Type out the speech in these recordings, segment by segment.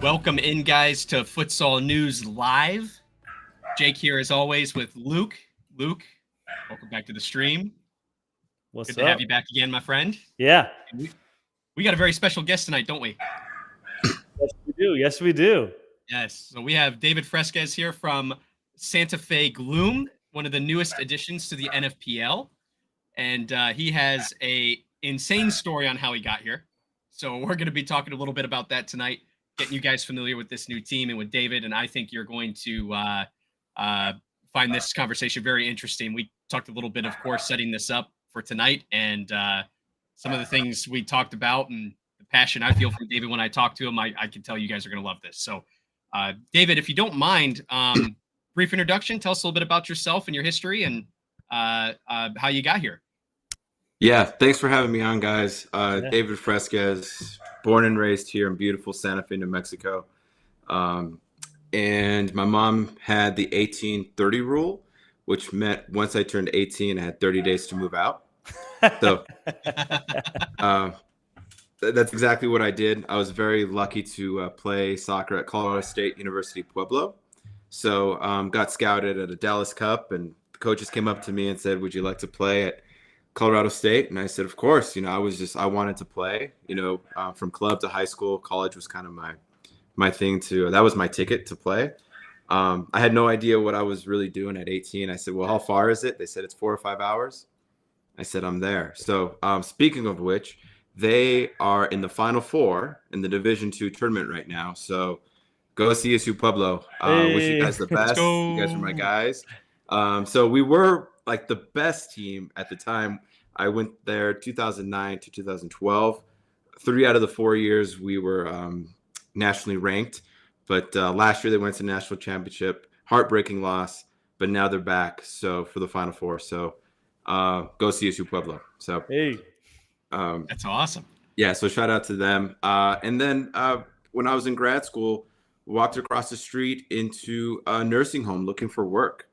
Welcome in, guys, to Futsal News Live. Jake here, as always, with Luke. Luke, welcome back to the stream. What's Good up? to have you back again, my friend. Yeah. We got a very special guest tonight, don't we? Yes, we do. Yes, we do. Yes. So we have David Fresquez here from Santa Fe Gloom, one of the newest additions to the NFPL. And he has a insane story on how he got here. So we're going to be talking a little bit about that tonight, getting you guys familiar with this new team and with David. And I think you're going to find this conversation very interesting. We talked a little bit, of course, setting this up for tonight, and some of the things we talked about and the passion I feel from David when I talk to him. I can tell you guys are going to love this. So, David, if you don't mind, brief introduction. Tell us a little bit about yourself and your history and how you got here. Yeah, thanks for having me on, guys. David Fresquez, born and raised here in beautiful Santa Fe, New Mexico. And my mom had the 18-30 rule, which meant once I turned 18, I had 30 days to move out. So that's exactly what I did. I was very lucky to play soccer at Colorado State University Pueblo. So got scouted at a Dallas Cup, and the coaches came up to me and said, "Would you like to play at Colorado State?" And I said, "Of course." I wanted to play, from club to high school. College was kind of my thing that was my ticket to play. I had no idea what I was really doing at 18. I said, "Well, how far is it?" They said, "It's 4 or 5 hours." I said, "I'm there." So speaking of which, they are in the Final Four in the Division II tournament right now. So go CSU Pueblo. Wish you guys the best. You guys are my guys. So we were like the best team at the time. I went there 2009 to 2012. 3 out of the 4 years we were nationally ranked. But last year they went to the national championship. Heartbreaking loss, but now they're back. So for the Final Four. So go CSU Pueblo. So that's awesome. Yeah, so shout out to them. And then when I was in grad school, walked across the street into a nursing home looking for work.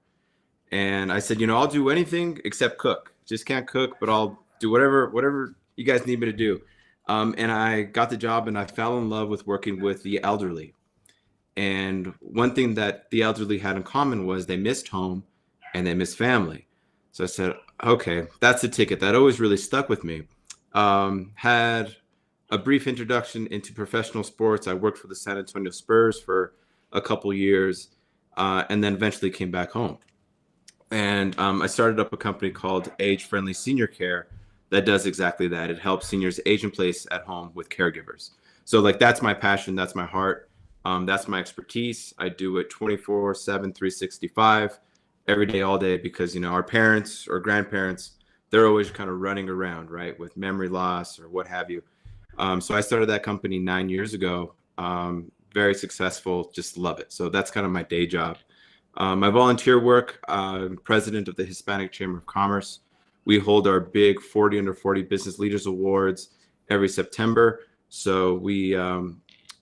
And I said, I'll do anything except cook. Just can't cook, but I'll do whatever you guys need me to do. And I got the job, and I fell in love with working with the elderly. And one thing that the elderly had in common was they missed home and they missed family. So I said, okay, that's a ticket. That always really stuck with me. Had a brief introduction into professional sports. I worked for the San Antonio Spurs for a couple years, and then eventually came back home. And I started up a company called Age Friendly Senior Care that does exactly that. It helps seniors age in place at home with caregivers. So that's my passion. That's my heart. That's my expertise. I do it 24/7, 365, every day, all day, because, our parents or grandparents, they're always kind of running around, right, with memory loss or what have you. So I started that company 9 years ago. Very successful. Just love it. So that's kind of my day job. My volunteer work, I'm president of the Hispanic Chamber of Commerce. We hold our big 40 under 40 Business Leaders Awards every September. So we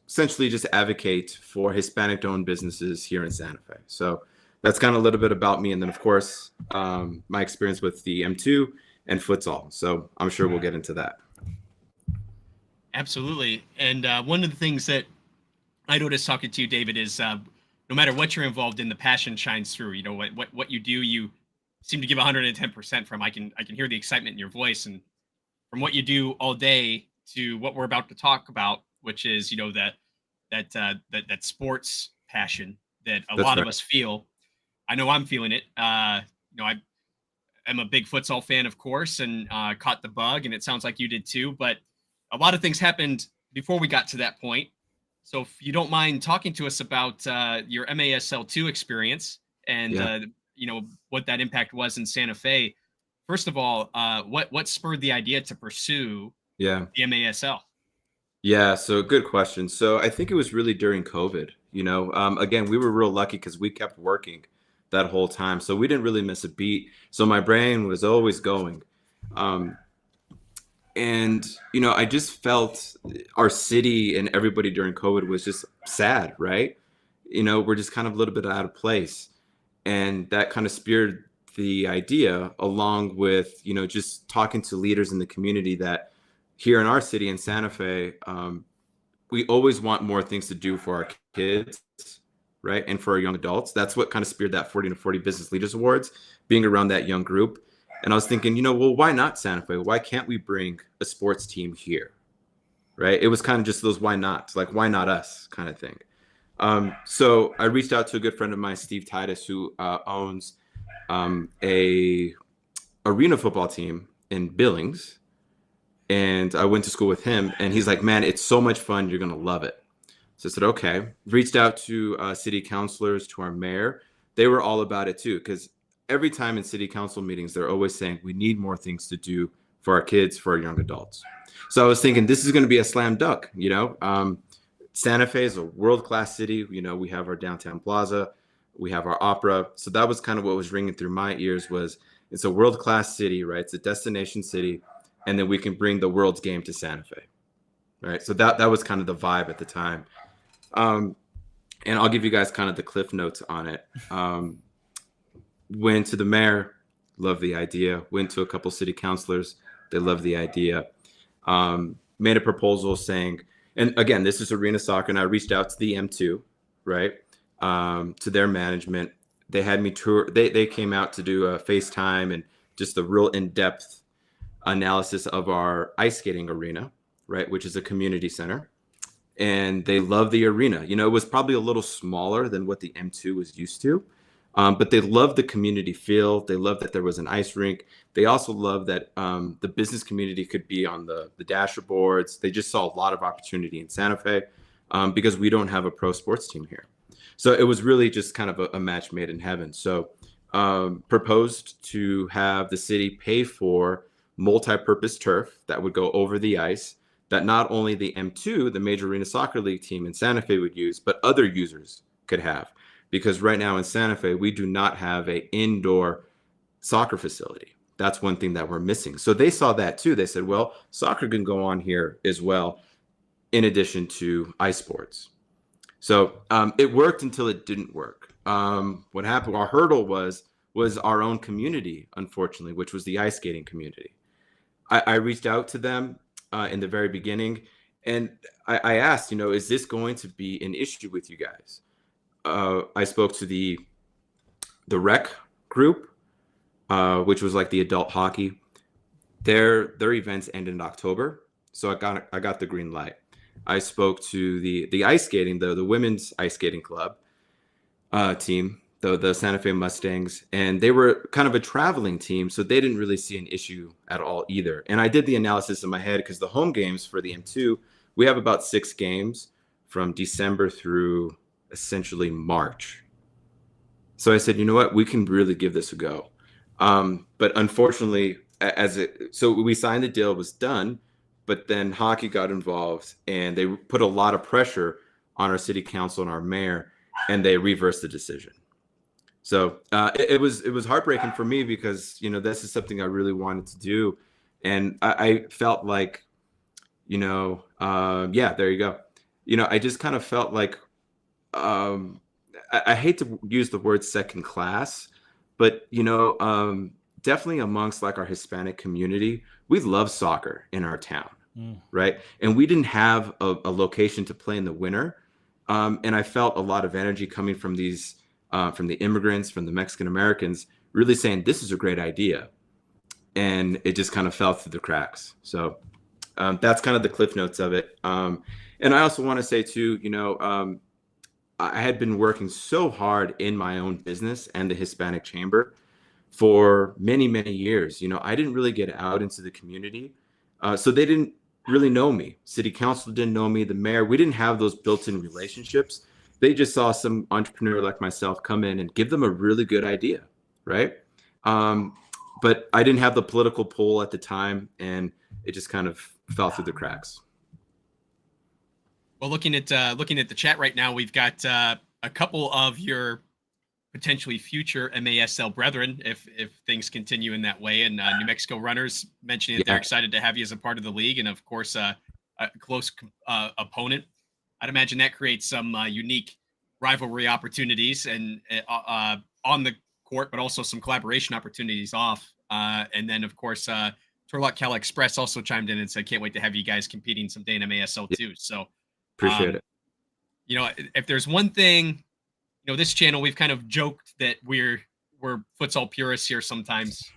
essentially just advocate for Hispanic-owned businesses here in Santa Fe. So that's kind of a little bit about me. And then, of course, my experience with the M2 and Futsal. So I'm sure we'll get into that. Absolutely. And one of the things that I noticed talking to you, David, is no matter what you're involved in, the passion shines through. What you do, you seem to give 110% from. I can hear the excitement in your voice, and from what you do all day to what we're about to talk about, which is that sports passion that a lot of us feel. I know I'm feeling it. I'm a big futsal fan, of course, and caught the bug, and it sounds like you did too. But a lot of things happened before we got to that point. So if you don't mind talking to us about your MASL2 experience and what that impact was in Santa Fe. First of all, what spurred the idea to pursue the MASL? Yeah, so good question. So I think it was really during COVID. Again, we were real lucky because we kept working that whole time, so we didn't really miss a beat. So my brain was always going. And, I just felt our city and everybody during COVID was just sad, right? We're just kind of a little bit out of place. And that kind of speared the idea, along with, just talking to leaders in the community, that here in our city in Santa Fe, we always want more things to do for our kids, right? And for our young adults. That's what kind of speared that 40 to 40 Business Leaders Awards, being around that young group. And I was thinking, well, why not Santa Fe? Why can't we bring a sports team here, right? It was kind of just those why nots, like why not us kind of thing. So I reached out to a good friend of mine, Steve Titus, who owns a arena football team in Billings. And I went to school with him, and he's like, man, it's so much fun. You're going to love it. So I said, okay. Reached out to city councilors, to our mayor. They were all about it too, because every time in city council meetings, they're always saying we need more things to do for our kids, for our young adults. So I was thinking this is going to be a slam dunk. Santa Fe is a world-class city. We have our downtown plaza, we have our opera. So that was kind of what was ringing through my ears was it's a world-class city, right? It's a destination city. And then we can bring the world's game to Santa Fe, right? So that was kind of the vibe at the time. And I'll give you guys kind of the cliff notes on it. Went to the mayor, loved the idea. Went to a couple city councilors, they loved the idea. Made a proposal saying, and again, this is arena soccer, and I reached out to the M2, right? To their management. They had me tour. They came out to do a FaceTime and just a real in-depth analysis of our ice skating arena, right, which is a community center. And they love the arena. It was probably a little smaller than what the M2 was used to, but they loved the community feel. They loved that there was an ice rink. They also loved that the business community could be on the dasher boards. They just saw a lot of opportunity in Santa Fe because we don't have a pro sports team here. So it was really just kind of a match made in heaven. So proposed to have the city pay for multi-purpose turf that would go over the ice that not only the M2, the Major Arena Soccer League team in Santa Fe would use, but other users could have. Because right now in Santa Fe, we do not have an indoor soccer facility. That's one thing that we're missing. So they saw that too. They said, well, soccer can go on here as well, in addition to ice sports. So it worked until it didn't work. What happened, our hurdle was our own community, unfortunately, which was the ice skating community. I reached out to them in the very beginning, and I asked, is this going to be an issue with you guys? I spoke to the rec group, which was like the adult hockey. Their events end in October, so I got the green light. I spoke to the ice skating, the women's ice skating club team, the Santa Fe Mustangs, and they were kind of a traveling team, so they didn't really see an issue at all either. And I did the analysis in my head because the home games for the M2, we have about 6 games from December through essentially March. So I said, you know what, we can really give this a go. But unfortunately, so we signed the deal, it was done, but then hockey got involved and they put a lot of pressure on our city council and our mayor, and they reversed the decision. So it was heartbreaking for me because, this is something I really wanted to do. And I felt like, yeah, there you go. I just kind of felt like, I hate to use the word second class, but, definitely amongst like our Hispanic community, we love soccer in our town, right? And we didn't have a location to play in the winter. And I felt a lot of energy coming from these from the immigrants, from the Mexican Americans, really saying this is a great idea. And it just kind of fell through the cracks. So that's kind of the cliff notes of it. And I also want to say too, I had been working so hard in my own business and the Hispanic Chamber for many, many years. I didn't really get out into the community. So they didn't really know me. City council didn't know me, the mayor. We didn't have those built-in relationships. They just saw some entrepreneur like myself come in and give them a really good idea, right? But I didn't have the political pull at the time, and it just kind of fell through the cracks. Well, looking at the chat right now, we've got a couple of your potentially future MASL brethren, if things continue in that way, and New Mexico runners mentioning that they're excited to have you as a part of the league, and of course a close opponent. I'd imagine that creates some unique rivalry opportunities and on the court, but also some collaboration opportunities off. And then, of course, Turlock Cal Express also chimed in and said, can't wait to have you guys competing someday in MASL too. So Appreciate it. You know, if there's one thing, you know, this channel, we've kind of joked that we're futsal purists here sometimes,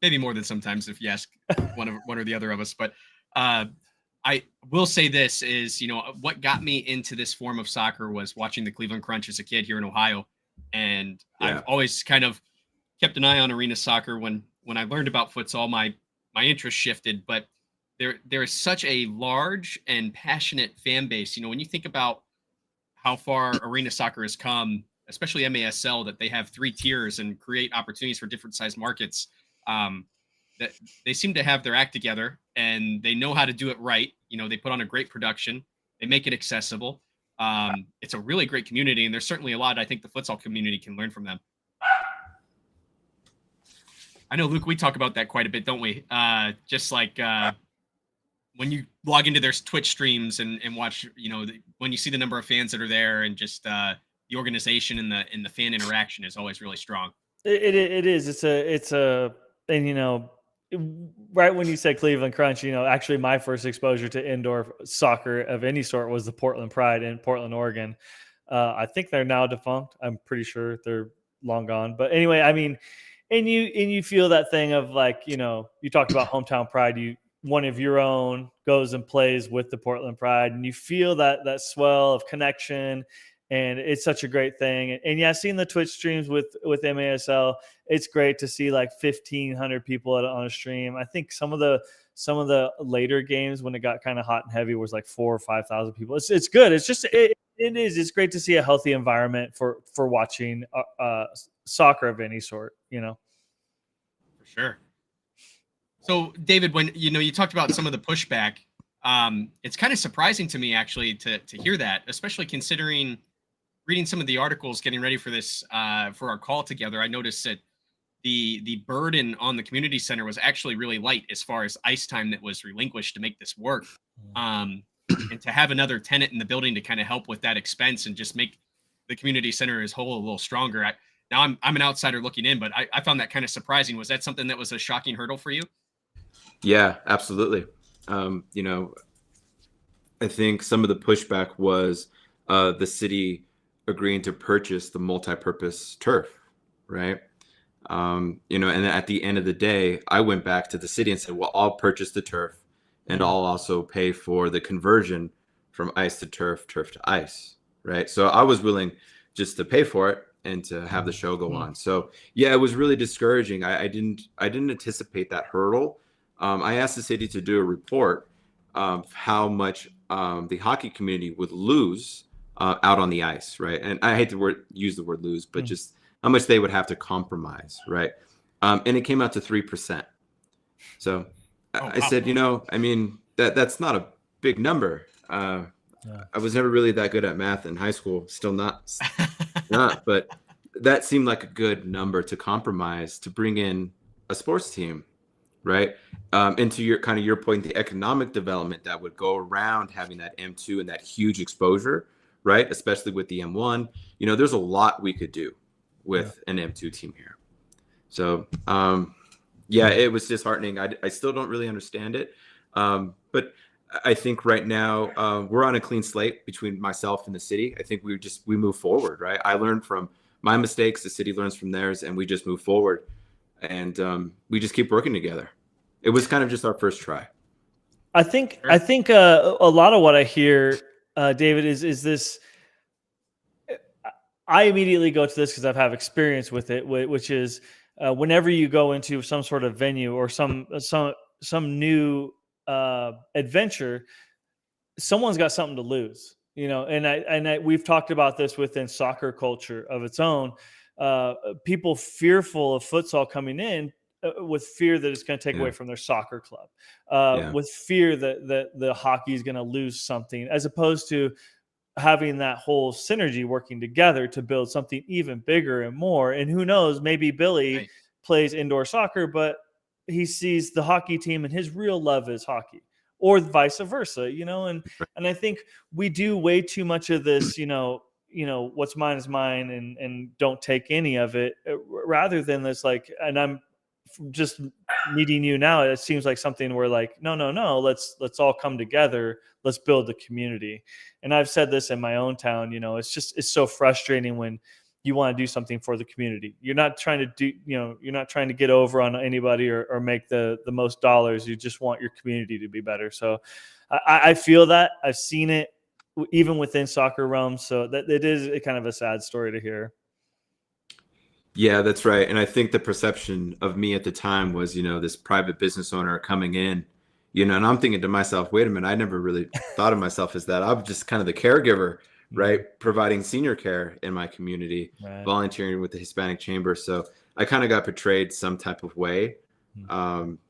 maybe more than sometimes if you ask one or the other of us. But I will say this is, you know, what got me into this form of soccer was watching the Cleveland Crunch as a kid here in Ohio. And I've always kind of kept an eye on arena soccer. When I learned about futsal, my interest shifted, but there is such a large and passionate fan base. You know, when you think about how far arena soccer has come, especially MASL, that they have 3 tiers and create opportunities for different size markets, that they seem to have their act together and they know how to do it right. You know, they put on a great production, they make it accessible. It's a really great community, and there's certainly a lot I think the futsal community can learn from them. I know, Luke, we talk about that quite a bit, don't we? Just like when you log into their Twitch streams and watch, you know, when you see the number of fans that are there, and just the organization and the fan interaction is always really strong. It is. It's a, and you know, right when you said Cleveland Crunch, you know, actually my first exposure to indoor soccer of any sort was the Portland Pride in Portland, Oregon. I think they're now defunct. I'm pretty sure they're long gone. But anyway, I mean, and you feel that thing of like, you know, you talked about hometown pride. One of your own goes and plays with the Portland Pride, and you feel that swell of connection. And it's such a great thing. And yeah, seeing the Twitch streams with MASL, it's great to see like 1,500 people on a stream. I think some of the later games when it got kind of hot and heavy was like 4,000 or 5,000 people. It's good. It's just it's great to see a healthy environment for watching soccer of any sort. You know, for sure. So David, when you talked about some of the pushback, it's kind of surprising to me actually to hear that, especially considering reading some of the articles getting ready for this for our call together. I noticed that the burden on the community center was actually really light as far as ice time that was relinquished to make this work. And to have another tenant in the building to kind of help with that expense and just make the community center as whole a little stronger. Now I'm an outsider looking in, but I found that kind of surprising. Was that something that was a shocking hurdle for you? Yeah, absolutely. You know, I think some of the pushback was the city agreeing to purchase the multi-purpose turf, right? You know, and at the end of the day, I went back to the city and said, well, I'll purchase the turf and I'll also pay for the conversion from ice to turf to ice, right? So I was willing just to pay for it and to have the show go on. So yeah, it was really discouraging. I didn't anticipate that hurdle. I asked the city to do a report of how much the hockey community would lose out on the ice, right? And I hate to use the word lose, but just how much they would have to compromise, right? And it came out to 3%. So I said, you know, I mean, that's not a big number. I was never really that good at math in high school, still not, but that seemed like a good number to compromise to bring in a sports team, right? And to your point, the economic development that would go around having that M2 and that huge exposure, right? Especially with the M1, you know, there's a lot we could do with an M2 team here. So, yeah, it was disheartening. I still don't really understand it. But I think right now we're on a clean slate between myself and the city. I think we move forward, right? I learned from my mistakes. The city learns from theirs, and we just move forward. And we just keep working together. It was kind of just our first try. I think a lot of what I hear, David, is this. I immediately go to this because I've had experience with it, which is whenever you go into some sort of venue or some new adventure, someone's got something to lose, you know. And we've talked about this within soccer culture of its own. People fearful of futsal coming in with fear that it's going to take away from their soccer club, with fear that the hockey is going to lose something, as opposed to having that whole synergy working together to build something even bigger and more. And who knows, maybe Billy plays indoor soccer, but he sees the hockey team and his real love is hockey, or vice versa, you know? And I think we do way too much of this, you know, what's mine is mine and don't take any of it, rather than this, like, and I'm just meeting you now, it seems like something where like, no, let's all come together. Let's build the community. And I've said this in my own town, it's so frustrating when you want to do something for the community. You're not trying to you're not trying to get over on anybody or make the most dollars. You just want your community to be better. So I feel that. I've seen it even within soccer realms. So that it is kind of a sad story to hear. Yeah, that's right. And I think the perception of me at the time was, this private business owner coming in, and I'm thinking to myself, wait a minute, I never really thought of myself as that. I'm just kind of the caregiver, right? Providing senior care in my community, right. Volunteering with the Hispanic Chamber. So I kind of got portrayed some type of way.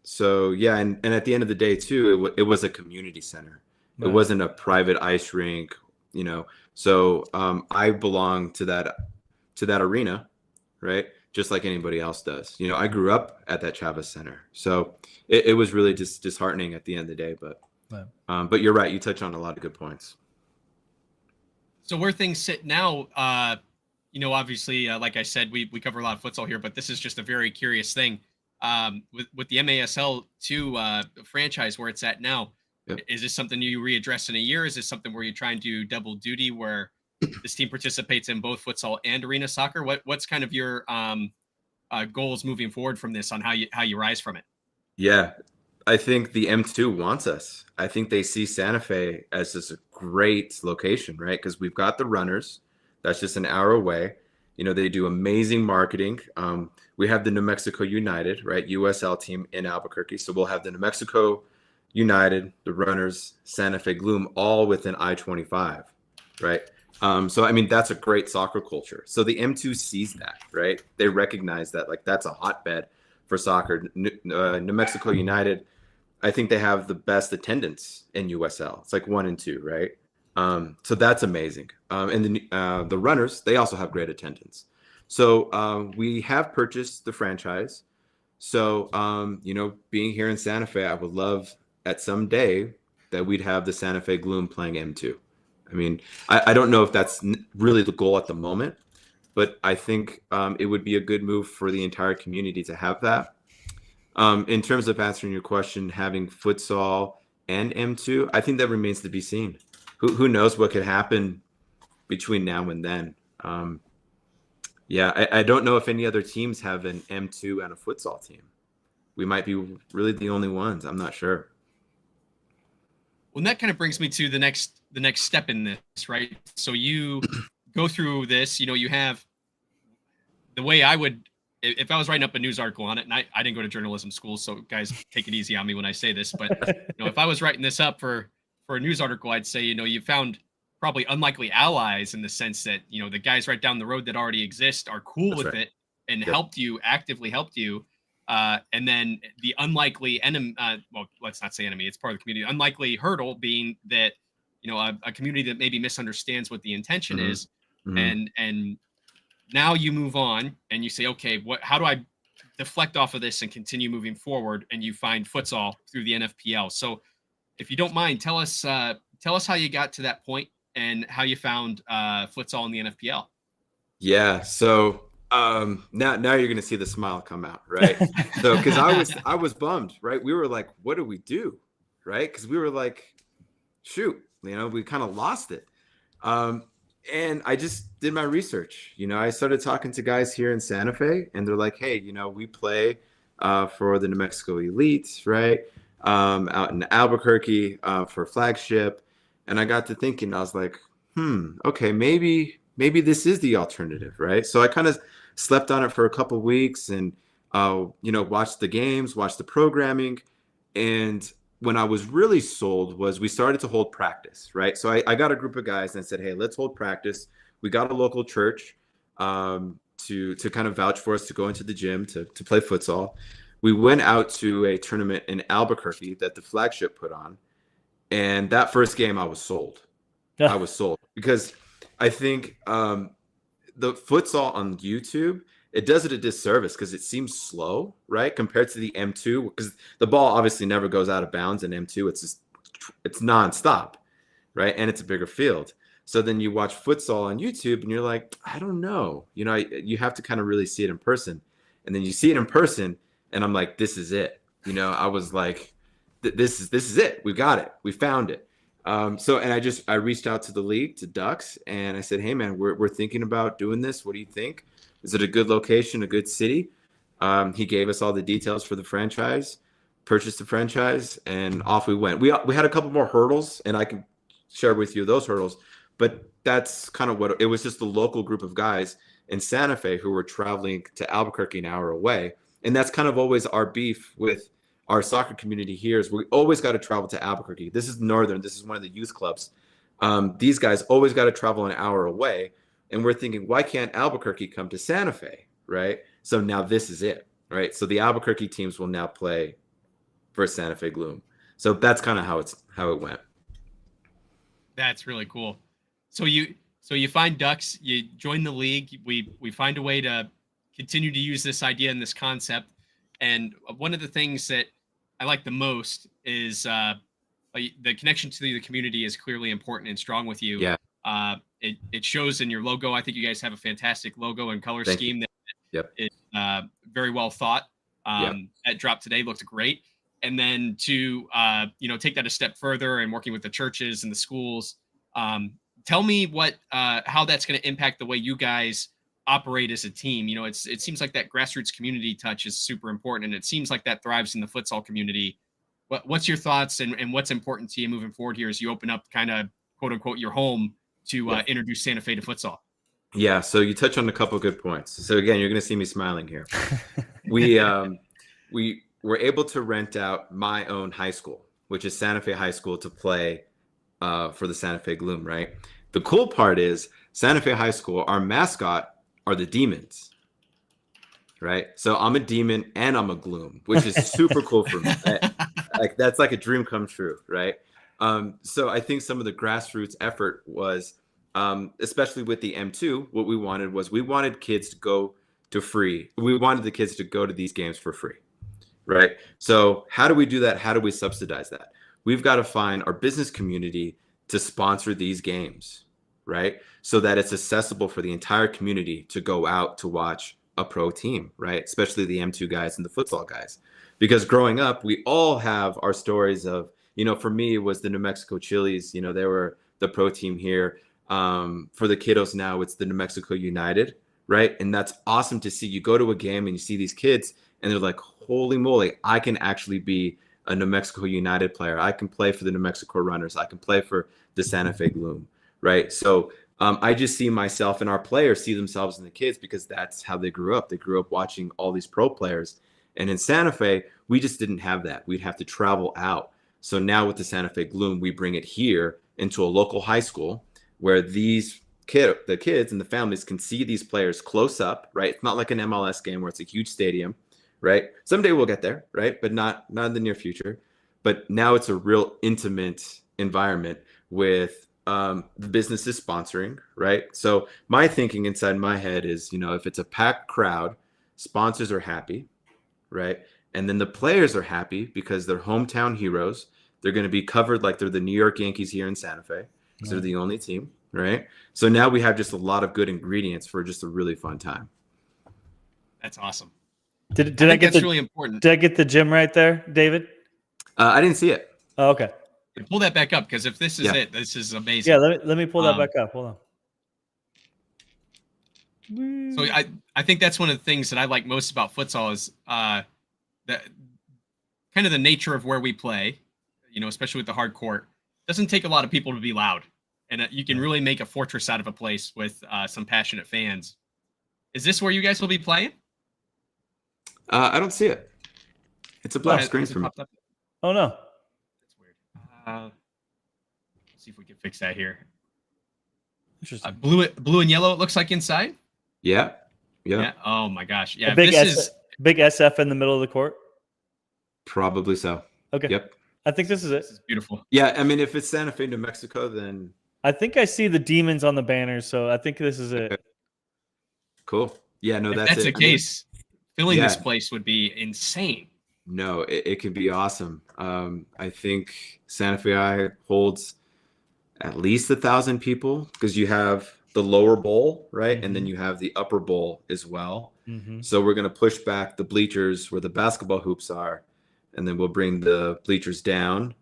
So yeah. And at the end of the day too, it was a community center. Right. It wasn't a private ice rink, So I belong to that arena. Right. Just like anybody else does. I grew up at that Chavez Center. So it was really just disheartening at the end of the day. But you're right. You touch on a lot of good points. So where things sit now, obviously, like I said, we cover a lot of futsal here, but this is just a very curious thing. With the MASL 2 franchise where it's at now, yep. Is this something you readdress in a year? Is this something where you try and do double duty where this team participates in both futsal and arena soccer? What's kind of your goals moving forward from this on how you rise from it? Yeah, I think the M2 wants us. I think they see Santa Fe as just a great location, right? Because we've got the runners. That's just an hour away. They do amazing marketing. We have the New Mexico United, right? USL team in Albuquerque. So we'll have the New Mexico United, the runners, Santa Fe Gloom, all within I-25, right? So, I mean, that's a great soccer culture. So the M2 sees that, right? They recognize that, like, that's a hotbed for soccer. New Mexico United, I think they have the best attendance in USL. It's like 1 and 2, right? So that's amazing. And the runners, they also have great attendance. So we have purchased the franchise. So, being here in Santa Fe, I would love at some day that we'd have the Santa Fe Gloom playing M2. I mean, I don't know if that's really the goal at the moment, but I think it would be a good move for the entire community to have that. In terms of answering your question, having futsal and M2, I think that remains to be seen. Who knows what could happen between now and then. I don't know if any other teams have an M2 and a futsal team. We might be really the only ones. I'm not sure. Well, and that kind of brings me to the next step in this, right? So you go through this, you have the way I would, if I was writing up a news article on it, and I didn't go to journalism school, so guys, take it easy on me when I say this, but if I was writing this up for a news article, I'd say, you found probably unlikely allies in the sense that, the guys right down the road that already exist are cool That's with right. it and actively helped you. And then the unlikely enemy, well, let's not say enemy, it's part of the community, unlikely hurdle being that, a community that maybe misunderstands what the intention is. And now you move on and you say, okay, how do I deflect off of this and continue moving forward? And you find futsal through the NFPL. So if you don't mind, tell us how you got to that point and how you found futsal in the NFPL. Yeah. So now you're going to see the smile come out, right? So, because I was bummed, right? We were like, what do we do, right? Because we were like, shoot, we kind of lost it. And I just did my research. I started talking to guys here in Santa Fe, and they're like, hey, we play for the New Mexico Elites, right? Out in Albuquerque for Flagship. And I got to thinking, I was like, okay, maybe this is the alternative, right? So I kind of slept on it for a couple of weeks and, watched the games, watched the programming. And when I was really sold was we started to hold practice, right? So I got a group of guys and I said, hey, let's hold practice. We got a local church to kind of vouch for us to go into the gym to play futsal. We went out to a tournament in Albuquerque that the Flagship put on. And that first game, I was sold. I was sold because I think the futsal on YouTube, it does it a disservice because it seems slow, right? Compared to the M2, because the ball obviously never goes out of bounds in M2. It's nonstop, right? And it's a bigger field. So then you watch futsal on YouTube and you're like, I don't know. You have to kind of really see it in person. And then you see it in person And I'm like, this is it. You know, I was like, this is it. We got it. We found it. And I reached out to the league, to Ducks, and I said, hey man, we're thinking about doing this. What do you think? Is it a good location, a good city? He gave us all the details for the franchise, purchased the franchise, and off we went. We had a couple more hurdles, and I can share with you those hurdles, but that's kind of what it was. Just a local group of guys in Santa Fe who were traveling to Albuquerque an hour away. And that's kind of always our beef with our soccer community here is we always got to travel to Albuquerque. This is Northern. This is one of the youth clubs. These guys always got to travel an hour away. And we're thinking, why can't Albuquerque come to Santa Fe, right? So now this is it, right? So the Albuquerque teams will now play for Santa Fe Gloom. So that's kind of how it went. That's really cool. So you find Ducks, you join the league. We find a way to continue to use this idea and this concept. And one of the things that I like the most is the connection to the community is clearly important and strong with you. Yeah. It shows in your logo. I think you guys have a fantastic logo and color Thank scheme you. that Yep. is very well thought. Yep. That drop today looked great. And then to take that a step further and working with the churches and the schools. Tell me how that's going to impact the way you guys operate as a team. You know, it seems like that grassroots community touch is super important, and it seems like that thrives in the futsal community. What's your thoughts and what's important to you moving forward here as you open up kind of quote unquote your home to introduce Santa Fe to futsal? Yeah, so you touch on a couple of good points. So again, you're going to see me smiling here. We were able to rent out my own high school, which is Santa Fe High School, to play for the Santa Fe Gloom, right? The cool part is Santa Fe High School, our mascot are the demons, right? So I'm a demon and I'm a gloom, which is super cool for me. Like that's like a dream come true, right? So I think some of the grassroots effort was, especially with the M2, what we wanted kids to go to free. We wanted the kids to go to these games for free, right? So how do we do that? How do we subsidize that? We've got to find our business community to sponsor these games, right? So that it's accessible for the entire community to go out to watch a pro team, right? Especially the M2 guys and the futsal guys. Because growing up, we all have our stories of, for me, it was the New Mexico Chili's, they were the pro team here. For the kiddos now, it's the New Mexico United, right? And that's awesome to see. You go to a game and you see these kids and they're like, holy moly, I can actually be a New Mexico United player. I can play for the New Mexico Runners. I can play for the Santa Fe Gloom, right? So I just see myself and our players see themselves in the kids because that's how they grew up. They grew up watching all these pro players. And in Santa Fe, we just didn't have that. We'd have to travel out. So now with the Santa Fe Gloom, we bring it here into a local high school where the kids and the families can see these players close up, right? It's not like an MLS game where it's a huge stadium, right? Someday we'll get there, right? But not in the near future. But now it's a real intimate environment with the businesses sponsoring, right? So my thinking inside my head is, if it's a packed crowd, sponsors are happy, right? And then the players are happy because they're hometown heroes. They're going to be covered like they're the New York Yankees here in Santa Fe because they're the only team, right? So now we have just a lot of good ingredients for just a really fun time. That's awesome. Did I get that's really important. Did I get the gym right there, David? I didn't see it. Oh, okay. Pull that back up because if this is it, this is amazing. Yeah, let me pull that back up. Hold on. So I think that's one of the things that I like most about futsal is the kind of the nature of where we play, especially with the hard court. It doesn't take a lot of people to be loud, and you can really make a fortress out of a place with some passionate fans. Is this where you guys will be playing? I don't see it. It's a black screen for me. Oh no. That's weird. Let's see if we can fix that here. Interesting. Blue and yellow. It looks like inside. Yeah. Oh my gosh. Yeah. Big SF in the middle of the court. Probably so. Okay. Yep. I think this is it. This is beautiful. Yeah. I mean, if it's Santa Fe, New Mexico, then I think I see the demons on the banners, so I think this is it. Okay. Cool. Yeah. No, If that's that's it. the case, filling this place would be insane. No, it could be awesome. I think Santa Fe holds at least 1,000 people because you have the lower bowl, right? And then Mhm. you have the upper bowl as well. Mhm. So we're going to push back the bleachers where the basketball hoops are, and then we'll bring the bleachers down.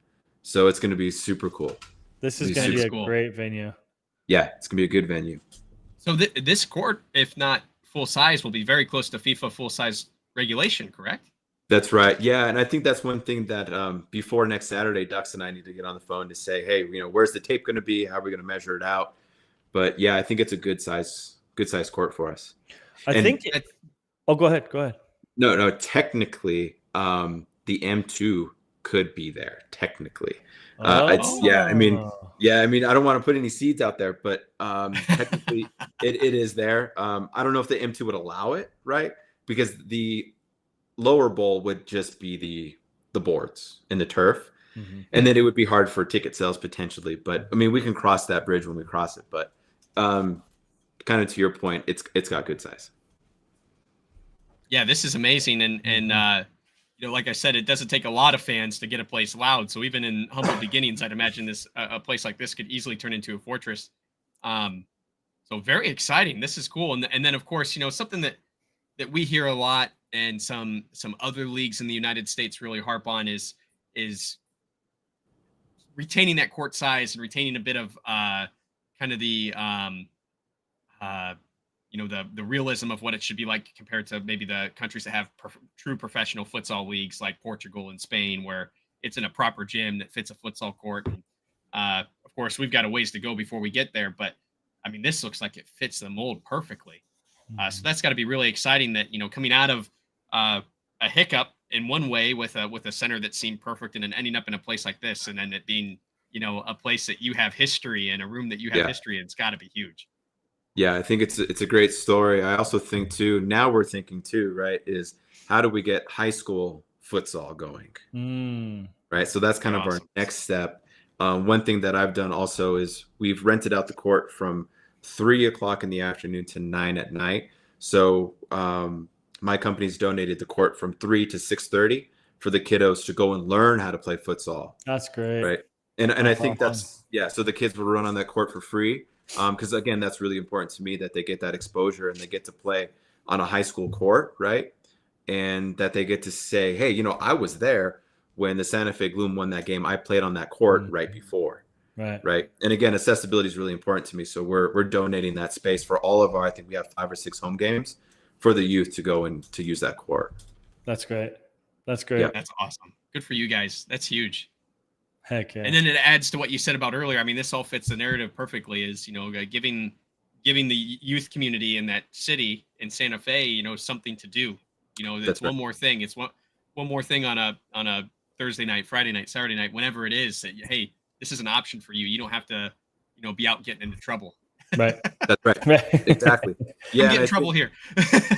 So it's going to be super cool. This is Be going to That be is a cool. great venue. Yeah, it's going to be a good venue. So this court, if not full size, will be very close to FIFA full size regulation, correct? That's right. Yeah, and I think that's one thing that before next Saturday, Ducks and I need to get on the phone to say, hey, where's the tape going to be? How are we going to measure it out? But yeah, I think it's a good size court for us. I And think. Oh, go ahead. Go ahead. No, technically, the M2 could be there. Technically, I mean, I don't want to put any seeds out there, but technically, it is there. I don't know if the M2 would allow it, right? Because the lower bowl would just be the boards and the turf, and then it would be hard for ticket sales potentially. But I mean, we can cross that bridge when we cross it. But kind of to your point, it's got good size. Yeah, this is amazing, and like I said, it doesn't take a lot of fans to get a place loud. So even in humble beginnings, I'd imagine this a place like this could easily turn into a fortress. So very exciting. This is cool, and then of course, something that we hear a lot, and some other leagues in the United States really harp on is retaining that court size and retaining a bit of kind of the the realism of what it should be like compared to maybe the countries that have true professional futsal leagues like Portugal and Spain, where it's in a proper gym that fits a futsal court. And, of course, we've got a ways to go before we get there, but I mean, this looks like it fits the mold perfectly. So that's got to be really exciting that, coming out of a hiccup in one way with a center that seemed perfect and then ending up in a place like this, and then it being, a place that you have history and a room that you have history in, it's got to be huge. Yeah, I think it's a great story. I also think too, now we're thinking too, right, is how do we get high school futsal going? Right. So that's kind of our next step. One thing that I've done also is we've rented out the court from 3:00 in the afternoon to 9 at night. So my company's donated the court from 3 to 6:30 for the kiddos to go and learn how to play futsal. That's great. Right. And I think so the kids will run on that court for free. Because again, that's really important to me that they get that exposure and they get to play on a high school court, right? And that they get to say, hey, I was there when the Santa Fe Gloom won that game. I played on that court right before, right? And again, accessibility is really important to me. So we're donating that space for all of our, I think we have 5 or 6 home games for the youth to go and to use that court. That's great. That's great. Yeah. That's awesome. Good for you guys. That's huge. Heck yeah. And then it adds to what you said about earlier. I mean, this all fits the narrative perfectly, is, giving the youth community in that city in Santa Fe, something to do. That's one more thing. It's one more thing on a Thursday night, Friday night, Saturday night, whenever it is, that, hey, this is an option for you. You don't have to, be out getting into trouble. Right. That's right. Exactly. Yeah. I'm getting in trouble here.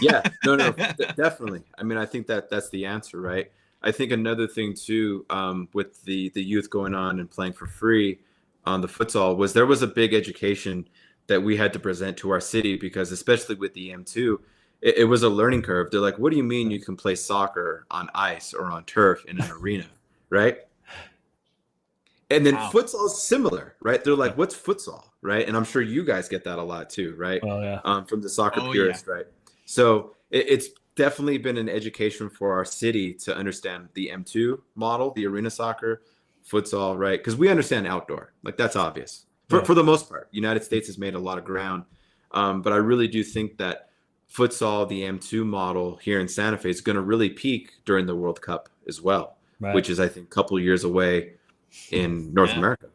Yeah. No, definitely. I mean, I think that's the answer, right? I think another thing too, with the youth going on and playing for free on the futsal, there was a big education that we had to present to our city, because especially with the M2, it was a learning curve. They're like, what do you mean you can play soccer on ice or on turf in an arena, right? And then futsal is similar, right? They're like, what's futsal, right? And I'm sure you guys get that a lot too, right? Oh, yeah. From the soccer purist, right? So it's definitely been an education for our city to understand the M2 model, the arena soccer, futsal, right? Because we understand outdoor, like that's obvious for the most part. United States has made a lot of ground, but I really do think that futsal, the M2 model here in Santa Fe, is going to really peak during the World Cup as well, which is, I think, a couple of years away in North America.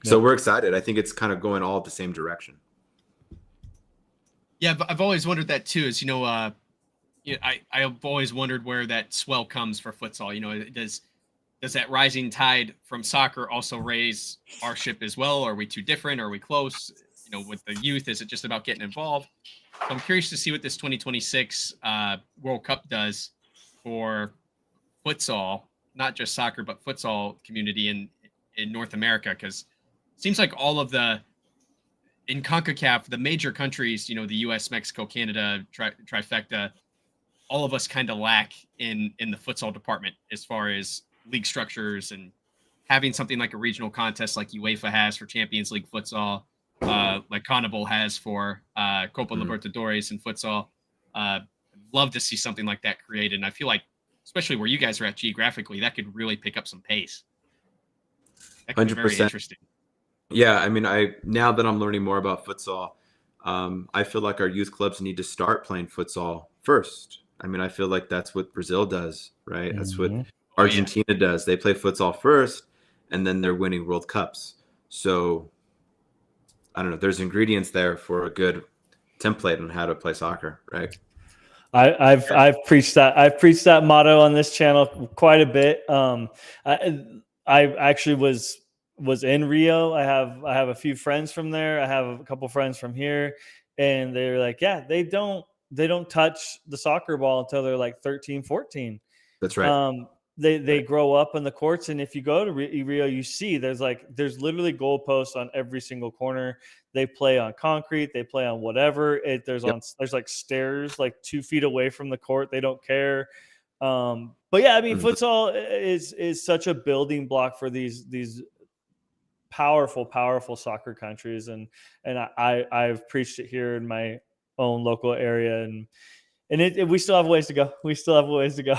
So we're excited. I think it's kind of going all the same direction. Yeah, but I've always wondered that too. Is I've always wondered where that swell comes for futsal. Does that rising tide from soccer also raise our ship as well? Are we too different? Are we close? With the youth, is it just about getting involved? So I'm curious to see what this 2026 World Cup does for futsal, not just soccer, but futsal community in North America, because it seems like all of in CONCACAF, the major countries, the US, Mexico, Canada, trifecta, all of us kind of lack in the futsal department as far as league structures and having something like a regional contest like UEFA has for Champions League futsal. like Conable has for Copa Libertadores and futsal. Love to see something like that created. And I feel like, especially where you guys are at geographically, that could really pick up some pace. That could be very 100%. interesting. Yeah, I mean, now that I'm learning more about futsal, I feel like our youth clubs need to start playing futsal first. I mean, I feel like that's what Brazil does, right? That's what Argentina does. They play futsal first, and then they're winning World Cups. So, I don't know. There's ingredients there for a good template on how to play soccer, right? I've preached that. I've preached that motto on this channel quite a bit. I actually was in Rio. I have a few friends from there. I have a couple friends from here, and they're like, yeah, they don't touch the soccer ball until they're like 13, 14. That's right. They grow up in the courts, and if you go to Rio, you see there's literally goalposts on every single corner. They play on concrete, they play on whatever. There's like stairs like 2 feet away from the court. They don't care. But yeah, I mean, futsal is such a building block for these powerful soccer countries, and I've preached it here in my own local area, and we still have ways to go. We still have ways to go.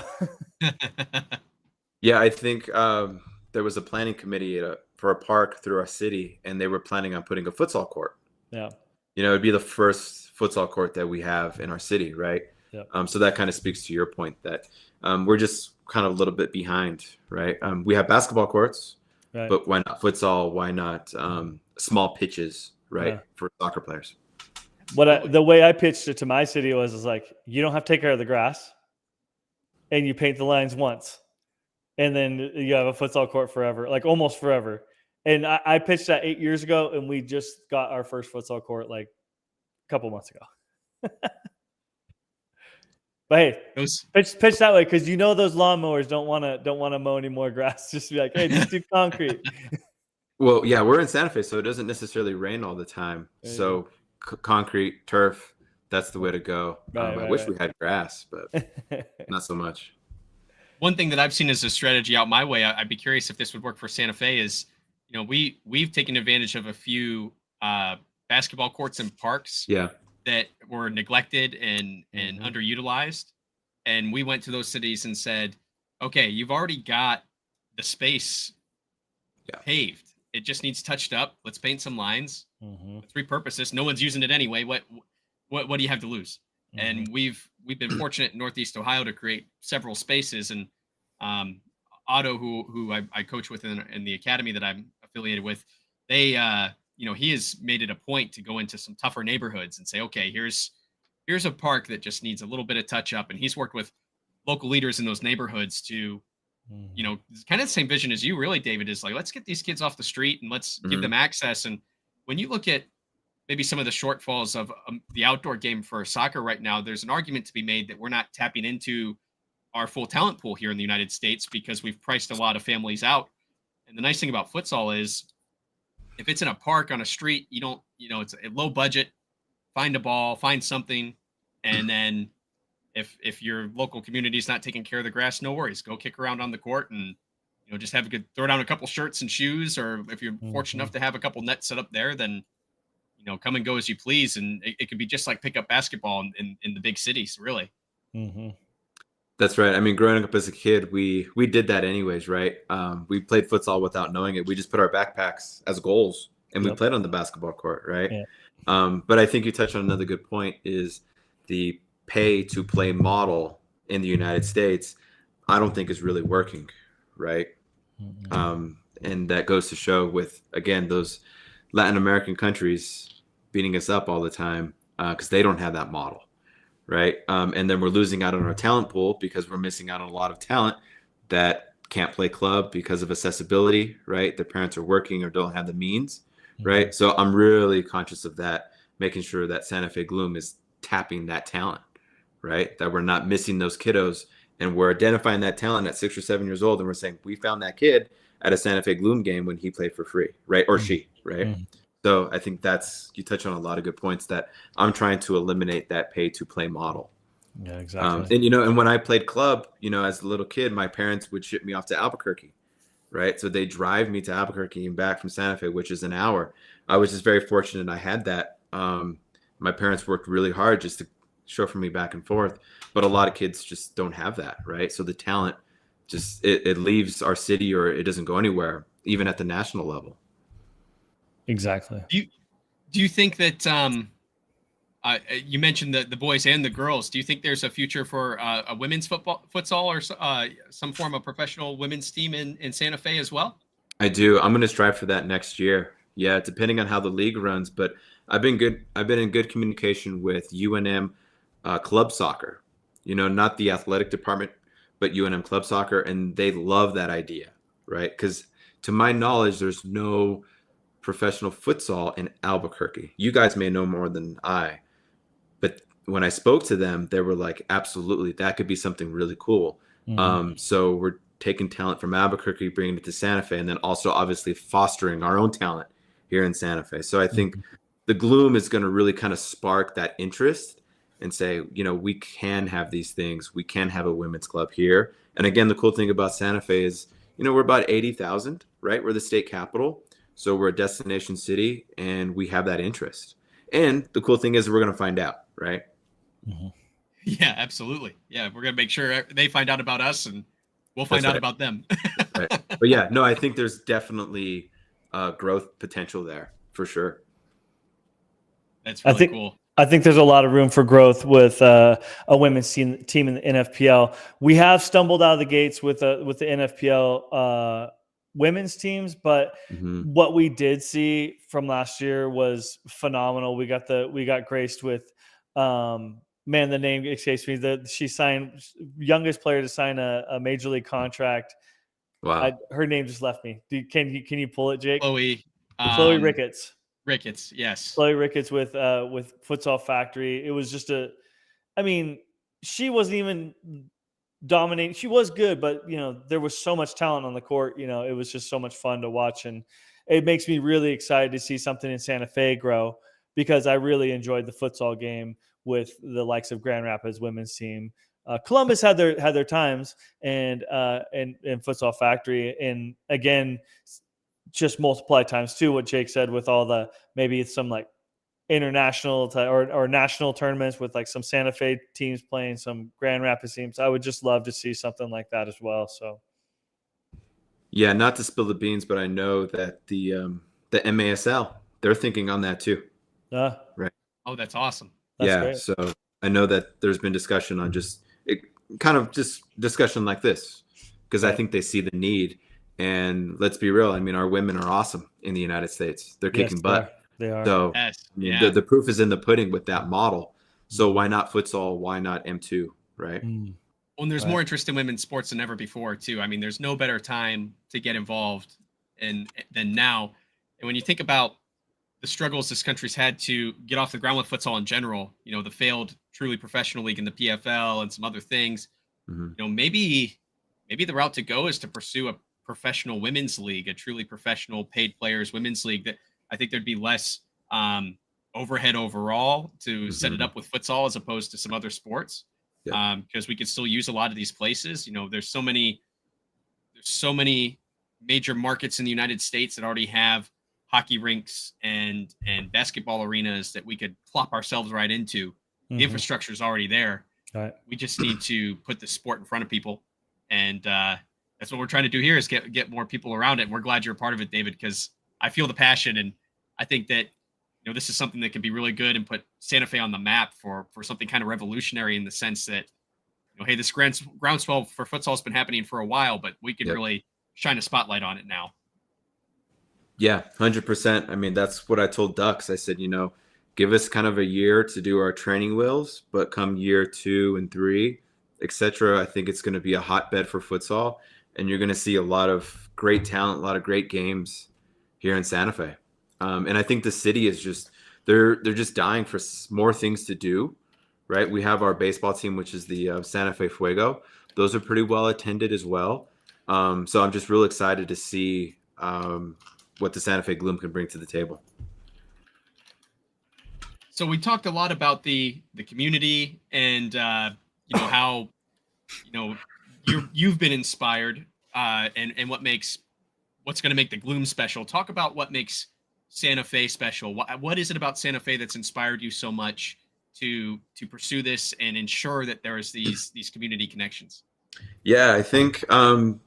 Yeah, I think there was a planning committee for a park through our city, and they were planning on putting a futsal court. Yeah. It'd be the first futsal court that we have in our city, right? Yeah. So that kind of speaks to your point that we're just kind of a little bit behind, right? We have basketball courts, right, but why not futsal? Why not small pitches, right, for soccer players? The way I pitched it to my city was like, you don't have to take care of the grass, and you paint the lines once, and then you have a futsal court forever, like almost forever. And I pitched that 8 years ago, and we just got our first futsal court like a couple months ago. But hey, pitch that way, because those lawnmowers don't want to mow any more grass. Just be like, hey, just do concrete. Well, yeah, we're in Santa Fe, so it doesn't necessarily rain all the time. So concrete, turf, that's the way to go. I wish we had grass, but not so much. One thing that I've seen as a strategy out my way, I'd be curious if this would work for Santa Fe, is we've taken advantage of a few basketball courts and parks that were neglected and underutilized. And we went to those cities and said, okay, you've already got the space paved. It just needs touched up. Let's paint some lines. Let's repurpose this. No one's using it anyway. What do you have to lose? And we've been fortunate in Northeast Ohio to create several spaces. And Otto, who I coach with in the academy that I'm affiliated with, they he has made it a point to go into some tougher neighborhoods and say, okay, here's a park that just needs a little bit of touch up. And he's worked with local leaders in those neighborhoods to, kind of the same vision as you, really, David, is like, let's get these kids off the street and let's give them access. And when you look at maybe some of the shortfalls of the outdoor game for soccer right now, there's an argument to be made that we're not tapping into our full talent pool here in the United States because we've priced a lot of families out. And the nice thing about futsal is if it's in a park on a street, it's a low budget, find a ball, find something. And then if your local community is not taking care of the grass, no worries. Go kick around on the court and, just have throw down a couple shirts and shoes. Or if you're fortunate enough to have a couple nets set up there, then, come and go as you please. And it could be just like pickup basketball in the big cities, really. That's right. I mean, growing up as a kid, we did that anyways, right? We played futsal without knowing it. We just put our backpacks as goals and we played on the basketball court, right? Yeah. But I think you touched on another good point, is the pay to play model in the United States, I don't think is really working, right? And that goes to show with, again, those Latin American countries beating us up all the time because they don't have that model. Right. And then we're losing out on our talent pool because we're missing out on a lot of talent that can't play club because of accessibility. Right. Their parents are working or don't have the means. Right. So I'm really conscious of that, making sure that Santa Fe Gloom is tapping that talent. Right. That we're not missing those kiddos, and we're identifying that talent at 6 or 7 years old. And we're saying we found that kid at a Santa Fe Gloom game when he played for free. Right. Or she. Right. So I think you touch on a lot of good points that I'm trying to eliminate that pay to play model. Yeah, exactly. And when I played club, as a little kid, my parents would ship me off to Albuquerque, right? So they drive me to Albuquerque and back from Santa Fe, which is an hour. I was just very fortunate I had that. My parents worked really hard just to chauffeur me back and forth, but a lot of kids just don't have that, right? So the talent just it leaves our city or it doesn't go anywhere, even at the national level. Exactly. Do you think that you mentioned the boys and the girls? Do you think there's a future for a women's futsal or some form of professional women's team in Santa Fe as well? I do. I'm going to strive for that next year. Yeah, depending on how the league runs, but I've been in good communication with UNM club soccer. Not the athletic department, but UNM club soccer, and they love that idea, right? Because to my knowledge, there's no professional futsal in Albuquerque. You guys may know more than I, but when I spoke to them, they were like, absolutely, that could be something really cool. So we're taking talent from Albuquerque, bringing it to Santa Fe, and then also obviously fostering our own talent here in Santa Fe. So I think the Gloom is going to really kind of spark that interest and say, we can have these things. We can have a women's club here. And again, the cool thing about Santa Fe is, we're about 80,000, right? We're the state capital. So we're a destination city and we have that interest. And the cool thing is we're going to find out, right? Yeah, absolutely. Yeah, we're going to make sure they find out about us and we'll find out about them. Right. But yeah, no, I think there's definitely growth potential there for sure. That's really cool. I think there's a lot of room for growth with a women's team in the NFPL. We have stumbled out of the gates with the NFPL women's teams, but what we did see from last year was phenomenal. We got graced with the name escapes me. She signed youngest player to sign a major league contract. Wow. Her name just left me. Can you pull it, Jake? Chloe Ricketts. Ricketts, yes. Chloe Ricketts with Futsal Factory. It was just she wasn't even dominating. She was good, but there was so much talent on the court. It was just so much fun to watch, and it makes me really excited to see something in Santa Fe grow because I really enjoyed the futsal game with the likes of Grand Rapids women's team. Columbus had their times, and Futsal Factory, and again, just multiply times two what Jake said with all the maybe some like international or national tournaments with like some Santa Fe teams playing some Grand Rapids teams. I would just love to see something like that as well. So yeah, not to spill the beans, but I know that the MASL, they're thinking on that too. Right. Oh, that's awesome. That's great. So I know that there's been discussion on just discussion like this because I think they see the need. And let's be real. I mean, our women are awesome in the United States. They're kicking butt. They are. So the proof is in the pudding with that model. So why not futsal? Why not M2? Right. Well, and there's more interest in women's sports than ever before, too. I mean, there's no better time to get involved than now. And when you think about the struggles this country's had to get off the ground with futsal in general, the failed truly professional league in the PFL and some other things, maybe the route to go is to pursue a professional women's league, a truly professional paid players women's league. That I think there'd be less overhead overall to set it up with futsal as opposed to some other sports. Because we could still use a lot of these places. There's so many major markets in the United States that already have hockey rinks and basketball arenas that we could plop ourselves right into. The infrastructure is already there. Right. We just need to put the sport in front of people, and that's what we're trying to do here is get more people around it. And we're glad you're a part of it, David, because I feel the passion, and I think that this is something that can be really good and put Santa Fe on the map for something kind of revolutionary in the sense that hey, this groundswell for futsal has been happening for a while, but we can really shine a spotlight on it now. Yeah, 100%. I mean, that's what I told Ducks. I said, give us kind of a year to do our training wheels, but come year 2 and 3, etc., I think it's going to be a hotbed for futsal, and you're going to see a lot of great talent, a lot of great games here in Santa Fe. And I think the city is just they're just dying for more things to do, right? We have our baseball team, which is the Santa Fe Fuego. Those are pretty well attended as well. So I'm just real excited to see what the Santa Fe Gloom can bring to the table. So we talked a lot about the community and how you've been inspired and what's going to make the Gloom special. Talk about what makes Santa Fe special? What is it about Santa Fe that's inspired you so much to pursue this and ensure that there is these community connections? Yeah, I think I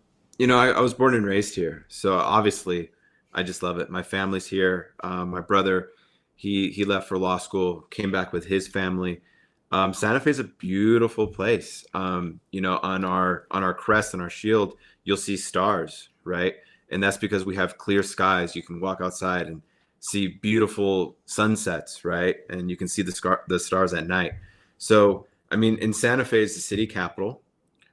was born and raised here, so obviously I just love it. My family's here. My brother, he left for law school, came back with his family. Santa Fe is a beautiful place. On our crest and our shield, you'll see stars, right? And that's because we have clear skies. You can walk outside and see beautiful sunsets, right? And you can see the stars at night. So, I mean, in Santa Fe is the city capital,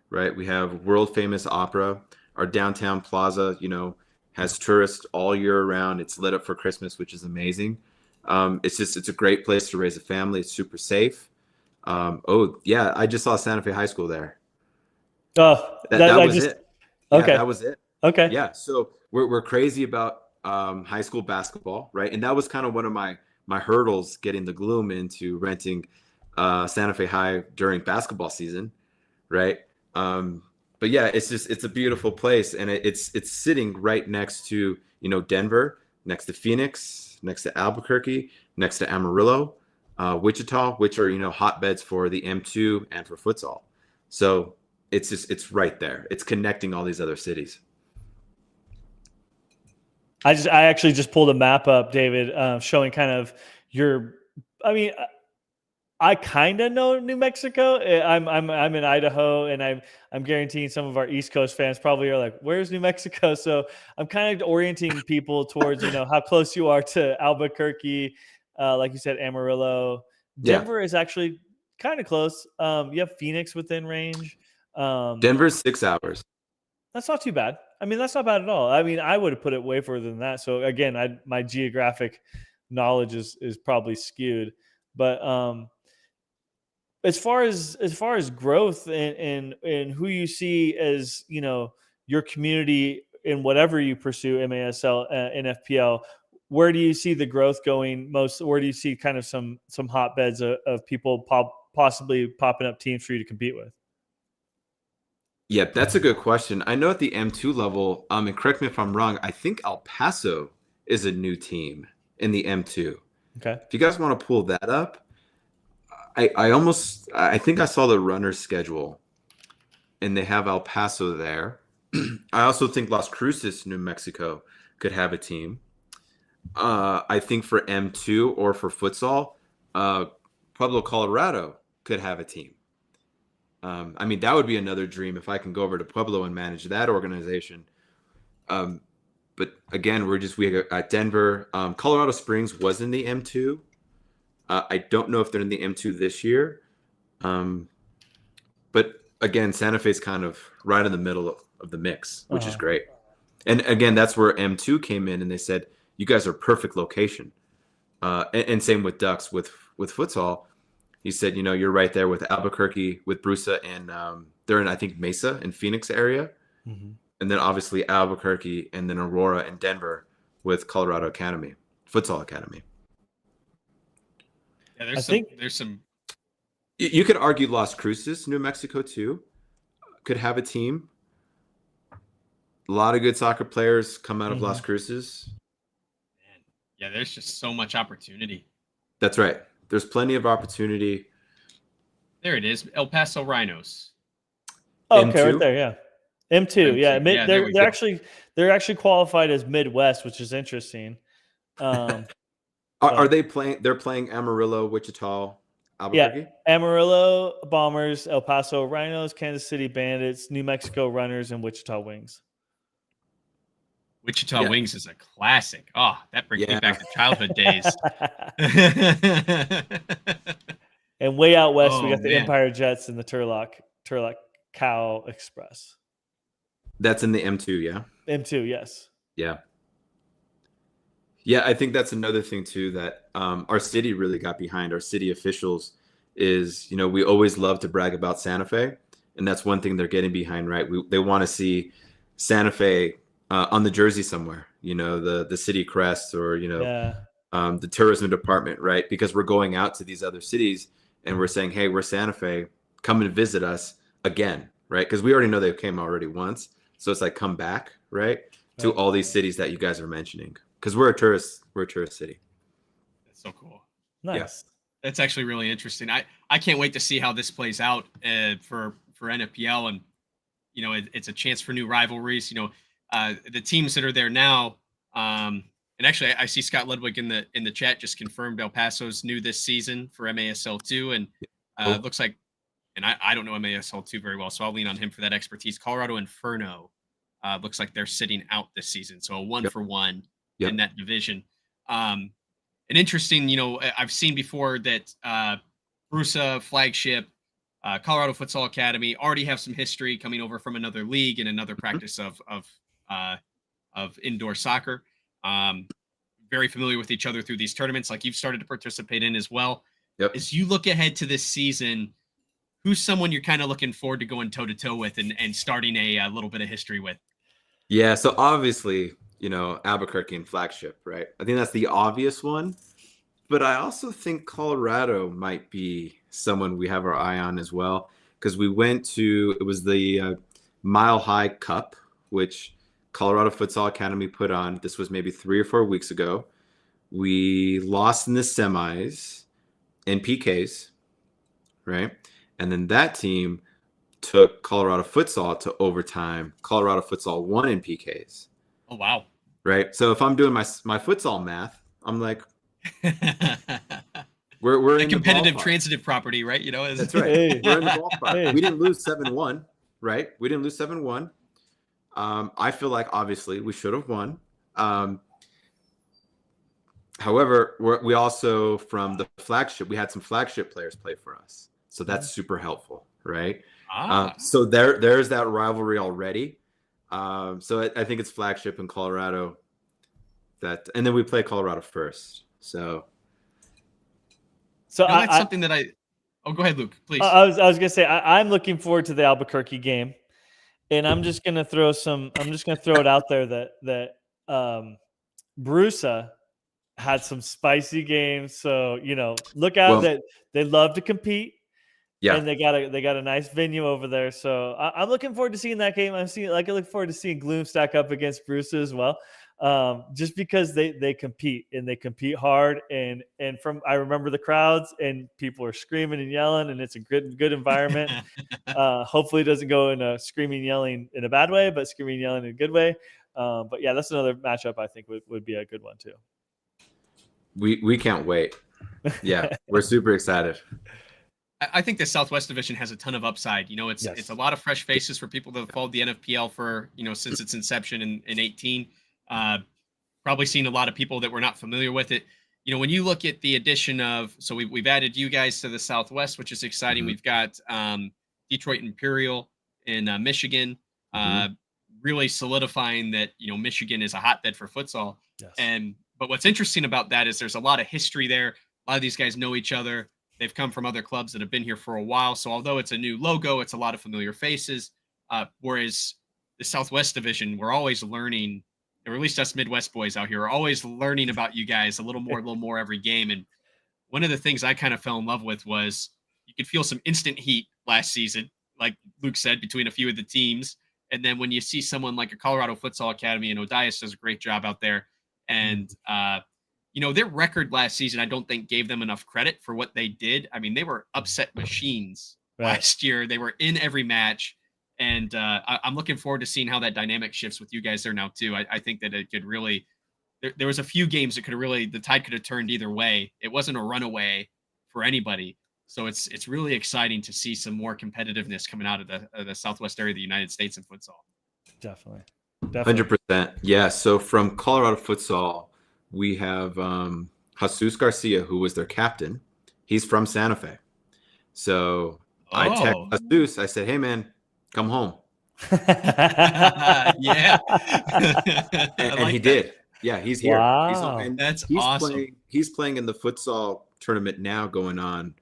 right? We have world famous opera. Our downtown plaza, has tourists all year round. It's lit up for Christmas, which is amazing. It's a great place to raise a family. It's super safe. Oh yeah, I just saw Santa Fe High School there. Oh, That was it. Yeah, okay. that was it. Okay. Yeah, so we're crazy about high school basketball, right? And that was kind of one of my hurdles getting the Gloom into renting Santa Fe High during basketball season, right? But yeah, it's a beautiful place, and it's sitting right next to Denver, next to Phoenix, next to Albuquerque, next to Amarillo, Wichita, which are hotbeds for the M2 and for futsal. So it's right there. It's connecting all these other cities. I actually just pulled a map up, David, showing kind of your. I mean, I kind of know New Mexico. I'm in Idaho, and I'm guaranteeing some of our East Coast fans probably are like, "Where's New Mexico?" So I'm kind of orienting people towards how close you are to Albuquerque, like you said, Amarillo. Denver is actually kind of close. You have Phoenix within range. Denver's 6 hours. That's not too bad. I mean, that's not bad at all. I mean, I would have put it way further than that. So again, my geographic knowledge is probably skewed. But as far as growth and who you see as your community in whatever you pursue, MASL, NFPL, where do you see the growth going most? Where do you see kind of some hotbeds of people possibly popping up teams for you to compete with? Yep, that's a good question. I know at the M2 level, and correct me if I'm wrong, I think El Paso is a new team in the M2. Okay. If you guys want to pull that up, I think I saw the runner schedule, and they have El Paso there. I also think Las Cruces, New Mexico, could have a team. I think for M2 or for futsal, Pueblo, Colorado could have a team. I mean, that would be another dream if I can go over to Pueblo and manage that organization. But again, we got Denver. Colorado Springs was in the M2. I don't know if they're in the M2 this year. But again, Santa Fe's kind of right in the middle of the mix, which is great. And again, that's where M2 came in, and they said, you guys are perfect location. And same with Ducks with futsal. He said, you're right there with Albuquerque, with Brusa, and they're in, I think, Mesa and Phoenix area. Mm-hmm. And then obviously Albuquerque, and then Aurora and Denver with Colorado Academy, Futsal Academy. Yeah, there's some. You could argue Las Cruces, New Mexico, too, could have a team. A lot of good soccer players come out of Las Cruces. Man. Yeah, there's just so much opportunity. That's right. There's plenty of opportunity. There it is, El Paso Rhinos. Oh, okay, right there, yeah. M2, yeah. They're actually qualified as Midwest, which is interesting. Are they playing? They're playing Amarillo, Wichita, Albuquerque? Yeah, Amarillo Bombers, El Paso Rhinos, Kansas City Bandits, New Mexico Runners, and Wichita Wings. Wichita Wings is a classic. Oh, that brings me back to childhood days. And way out west, we got the Empire Jets and the Turlock Cow Express. That's in the M2, yeah? M2, yes. Yeah. Yeah, I think that's another thing, too, that our city really got behind. Our city officials is, we always love to brag about Santa Fe, and that's one thing they're getting behind, right? They want to see Santa Fe on the jersey somewhere, the city crest or, the tourism department, right? Because we're going out to these other cities and we're saying, hey, we're Santa Fe, come and visit us again, right? Because we already know they came already once. So it's like, come back, right? To all these cities that you guys are mentioning. because we're a tourist city. That's so cool. Nice. That's actually really interesting. I can't wait to see how this plays out for NFPL, and it's a chance for new rivalries. The teams that are there now, and actually I see Scott Ludwig in the chat just confirmed El Paso's new this season for MASL2, and it looks like, and I don't know MASL2 very well, so I'll lean on him for that expertise. Colorado Inferno looks like they're sitting out this season, so a 1-for-1 in that division. And interesting, I've seen before that Brusa, Flagship, Colorado Futsal Academy already have some history coming over from another league and another practice of indoor soccer. Very familiar with each other through these tournaments, like you've started to participate in as well. Yep. As you look ahead to this season, who's someone you're kind of looking forward to going toe-to-toe with and starting a little bit of history with? Yeah, so obviously, Albuquerque and Flagship, right? I think that's the obvious one. But I also think Colorado might be someone we have our eye on as well, because we went to, it was the Mile High Cup, which Colorado Futsal Academy put on. This was maybe 3 or 4 weeks ago. We lost in the semis in PKs, right? And then that team took Colorado Futsal to overtime. Colorado Futsal won in PKs. Oh, wow. Right? So if I'm doing my futsal math, I'm like, we're a in competitive the ballpark. transitive property, right? That's right. Hey. We're in the ballpark. Hey. We didn't lose 7-1, right? We didn't lose 7-1. I feel like obviously we should have won. However, we also, from the Flagship, we had some Flagship players play for us, so that's super helpful, right? So there's that rivalry already. So I think it's Flagship and Colorado and then we play Colorado first. So that's something that oh, go ahead, Luke, please. I was gonna say I'm looking forward to the Albuquerque game, and I'm just gonna throw it out there that Brusa had some spicy games. So look out, that they love to compete. Yeah, and they got a nice venue over there. So I'm looking forward to seeing that game. I look forward to seeing Gloom stack up against Brusa as well. Just because they compete and they compete hard, and I remember the crowds and people are screaming and yelling, and it's a good environment. Hopefully it doesn't go in a screaming, yelling in a bad way, but screaming, yelling in a good way. But yeah, that's another matchup I think would be a good one too. We can't wait. Yeah, we're super excited. I think the Southwest Division has a ton of upside. It's a lot of fresh faces for people that have followed the NFPL for since its inception in 18. Probably seen a lot of people that were not familiar with it. When you look at the addition of, so we've added you guys to the Southwest, which is exciting. Mm-hmm. We've got Detroit Imperial in Michigan, really solidifying that Michigan is a hotbed for futsal. Yes. But what's interesting about that is there's a lot of history there. A lot of these guys know each other. They've come from other clubs that have been here for a while. So although it's a new logo, it's a lot of familiar faces. Whereas the Southwest Division, we're always learning, or at least us Midwest boys out here are always learning about you guys a little more every game. And one of the things I kind of fell in love with was you could feel some instant heat last season, like Luke said, between a few of the teams. And then when you see someone like a Colorado Futsal Academy, and Odias does a great job out there. And, their record last season, I don't think gave them enough credit for what they did. I mean, they were upset machines last year. They were in every match. And I'm looking forward to seeing how that dynamic shifts with you guys there now, too. I think that it could really – there was a few games that could have really – the tide could have turned either way. It wasn't a runaway for anybody. So it's really exciting to see some more competitiveness coming out of the Southwest area of the United States in futsal. Definitely. 100%. Yeah. So from Colorado Futsal, we have Jesus Garcia, who was their captain. He's from Santa Fe. So I texted Jesus. I said, hey, man, come home. Yeah. and he did. Yeah, he's here. Wow. That's awesome. He's playing in the futsal tournament now going on.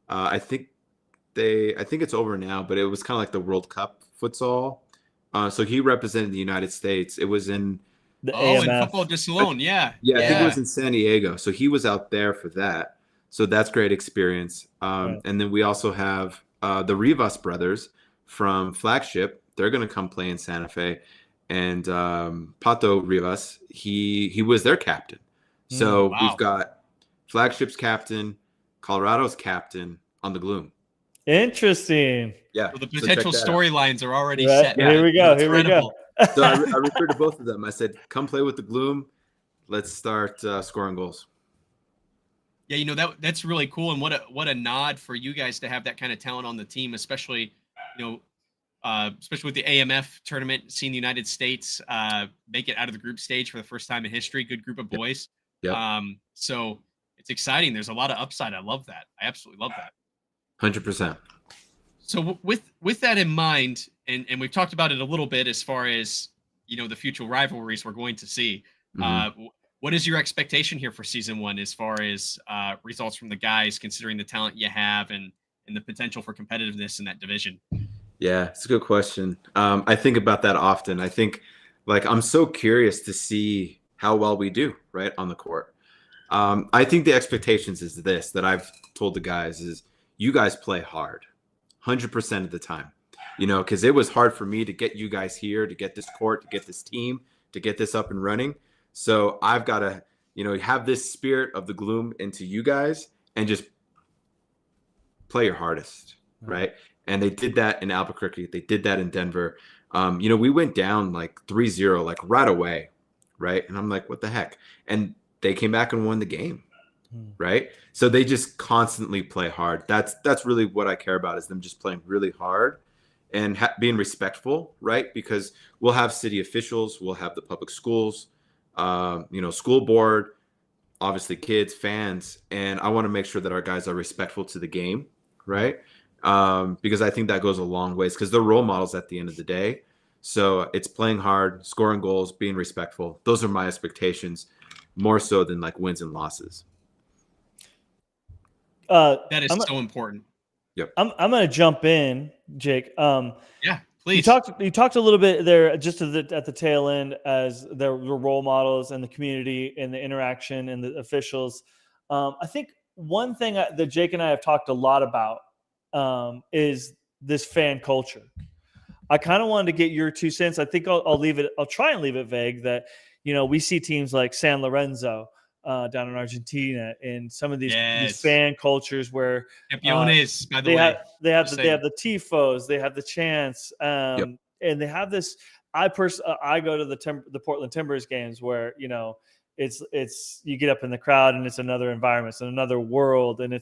I think it's over now, but it was kind of like the World Cup futsal. So he represented the United States. It was in the in Football de Salon. Yeah. I think it was in San Diego. So he was out there for that. So that's great experience. And then we also have the Rivas brothers from Flagship. They're going to come play in Santa Fe. and Pato Rivas, he was their captain. So wow. we've got Flagship's captain, Colorado's captain on the Gloom. Interesting. Yeah. So the so check potential that out. storylines are already Right. set. Here we go. That's Here we go. incredible. So I referred to both of them. I said, come play with the Gloom. Let's start scoring goals. Yeah, you know, that's really cool, and what a nod for you guys to have that kind of talent on the team, especially, you know, especially with the AMF tournament, seeing the United States make it out of the group stage for the first time in history. Good group of boys. Yep. So it's exciting. There's a lot of upside. I love that. I absolutely love that. 100%. So with that in mind, and we've talked about it a little bit as far as, you know, the future rivalries we're going to see. What is your expectation here for season 1 as far as results from the guys, considering the talent you have and the potential for competitiveness in that division? Yeah, it's a good question. I think about that often. I think, like, I'm so curious to see how well we do, right, on the court. I think the expectations is this, that I've told the guys, is you guys play hard 100% of the time, you know, because it was hard for me to get you guys here, to get this court, to get this team, to get this up and running. So I've got to, you know, have this spirit of the Gloom into you guys and just play your hardest, right? And they did that in Albuquerque. They did that in Denver. You know, we went down like 3-0, like right away, right? And I'm like, what the heck? And they came back and won the game, right? So they just constantly play hard. That's really what I care about, is them just playing really hard and being respectful, right? Because we'll have city officials, we'll have the public schools, you know, school board, obviously kids, fans, and I want to make sure that our guys are respectful to the game, right? Because I think that goes a long ways, because they're role models at the end of the day. So it's playing hard, scoring goals, being respectful. Those are my expectations, more so than like wins and losses. That is so important. Yep. I'm going to jump in, Jake. Yeah, please. You talked a little bit there just at the tail end, as there were role models and the community and the interaction and the officials. I think one thing that Jake and I have talked a lot about is this fan culture. I kind of wanted to get your 2 cents. I think I'll try and leave it vague that, you know, we see teams like San Lorenzo down in Argentina, and some of these fan cultures where Campeones, by the way, they have the tifos, they have the chants, and they have this. I go to the Portland Timbers games where, you know, it's you get up in the crowd and it's another environment, it's another world, and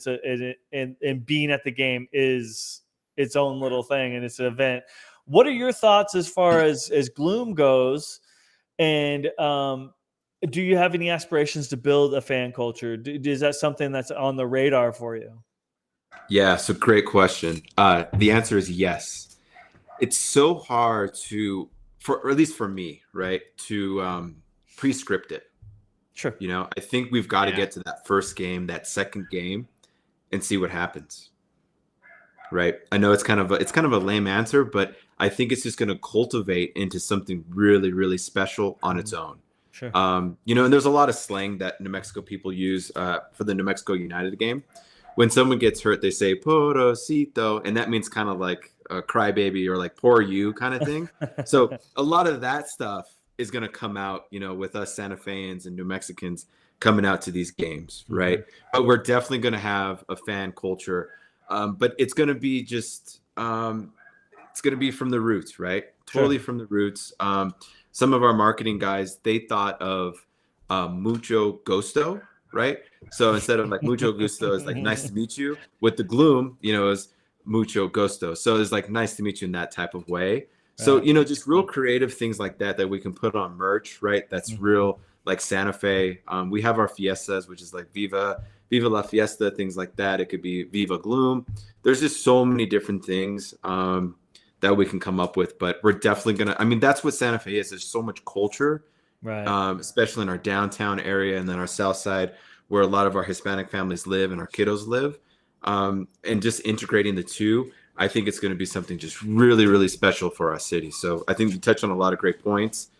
and being at the game is its own little thing, and it's an event. What are your thoughts as far as Gloom goes? And do you have any aspirations to build a fan culture? Is that something that's on the radar for you? Yeah, so great question. The answer is yes. It's so hard or at least for me, right, to pre-script it. Sure. You know, I think we've got to get to that first game, that second game, and see what happens. Right. I know it's kind of a lame answer, but I think it's just going to cultivate into something really, really special on its own. Sure. You know, and there's a lot of slang that New Mexico people use for the New Mexico United game. When someone gets hurt, they say "Pobrecito," and that means kind of like a crybaby or like "poor you" kind of thing. So a lot of that stuff is going to come out, you know, with us Santa Feans and New Mexicans coming out to these games, right? But we're definitely going to have a fan culture. But it's going to be just, it's going to be from the roots, right? Totally from the roots. Some of our marketing guys, they thought of mucho gusto, right? So instead of like mucho gusto, it's like nice to meet you. With the Gloom, you know, is mucho gusto. So it's like nice to meet you in that type of way. So, you know, just real creative things like that we can put on merch, right? That's real, like Santa Fe. We have our fiestas, which is like Viva la Fiesta, things like that. It could be Viva Gloom. There's just so many different things that we can come up with, but we're definitely that's what Santa Fe is. There's so much culture, right? Especially in our downtown area and then our south side, where a lot of our Hispanic families live and our kiddos live. And just integrating the two, I think it's going to be something just really, really special for our city. So I think you touched on a lot of great points.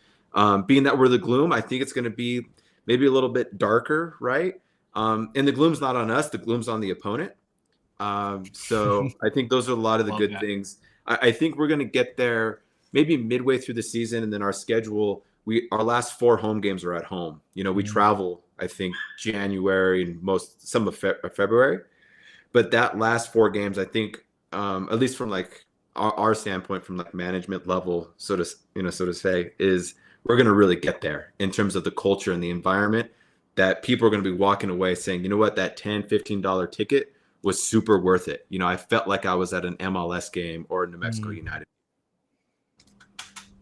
Being that we're the Gloom, I think it's going to be maybe a little bit darker, right? And the Gloom's not on us, the Gloom's on the opponent. So I think those are a lot of the good things. I think we're going to get there maybe midway through the season, and then our schedule, our last 4 home games are at home. You know, we travel, I think, January and some of February, but that last 4 games, I think, at least from like our standpoint, from like management level, so to say, is we're going to really get there in terms of the culture and the environment, that people are going to be walking away saying, you know what, that $10-15 ticket was super worth it. You know, I felt like I was at an MLS game or a New Mexico United.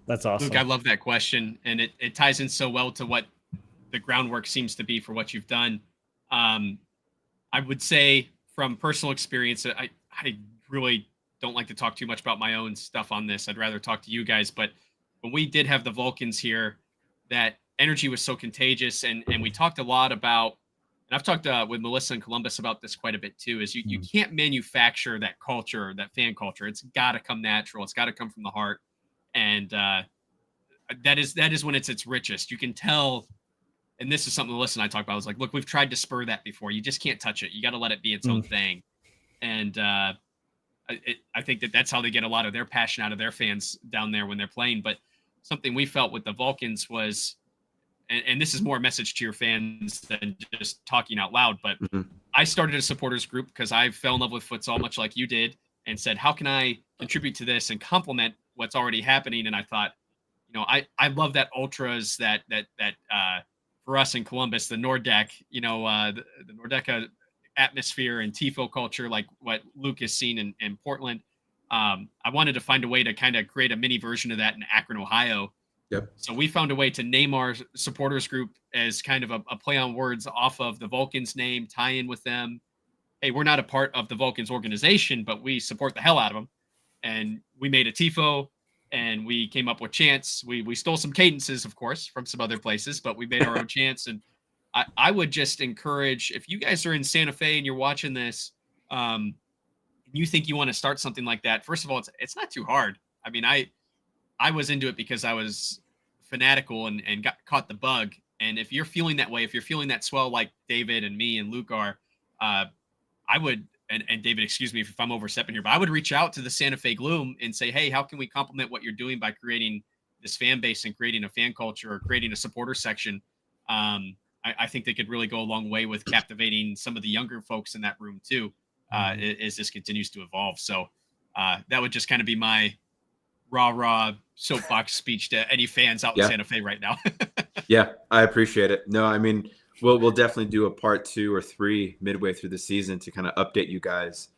That's awesome. Luke, I love that question, and it ties in so well to what the groundwork seems to be for what you've done. I would say from personal experience, I really don't like to talk too much about my own stuff on this. I'd rather talk to you guys. But when we did have the Vulcans here, that energy was so contagious, and we talked a lot about, and I've talked with Melissa in Columbus about this quite a bit too, is you can't manufacture that culture, that fan culture. It's got to come natural. It's got to come from the heart. And that is when it's its richest. You can tell, and this is something Melissa and I talked about. I was like, look, we've tried to spur that before. You just can't touch it. You got to let it be its own thing. And I think that's how they get a lot of their passion out of their fans down there when they're playing. But something we felt with the Vulcans was, and this is more a message to your fans than just talking out loud, but I started a supporters group because I fell in love with futsal, much like you did, and said, how can I contribute to this and complement what's already happening? And I thought, you know, I love that ultras that for us in Columbus, the Nordeck, you know, the Nordeca atmosphere and TIFO culture, like what Luke has seen in Portland. I wanted to find a way to kind of create a mini version of that in Akron, Ohio. Yep. So we found a way to name our supporters group as kind of a play on words off of the Vulcans name, tie in with them. Hey, we're not a part of the Vulcans organization, but we support the hell out of them. And we made a TIFO, and we came up with chants. We stole some cadences, of course, from some other places, but we made our own chants. And I would just encourage, if you guys are in Santa Fe and you're watching this, you think you want to start something like that, first of all, it's not too hard. I mean, I was into it because I was fanatical and caught the bug. And if you're feeling that way, if you're feeling that swell like David and me and Luke are, I would, and David, excuse me if I'm overstepping here, but I would reach out to the Santa Fe Gloom and say, hey, how can we complement what you're doing by creating this fan base and creating a fan culture or creating a supporter section? I think they could really go a long way with captivating some of the younger folks in that room too, as this continues to evolve. So that would just kind of be my raw soapbox speech to any fans out in Santa Fe right now. Yeah, I appreciate it. No, I mean, we'll definitely do a part 2 or 3 midway through the season to kind of update you guys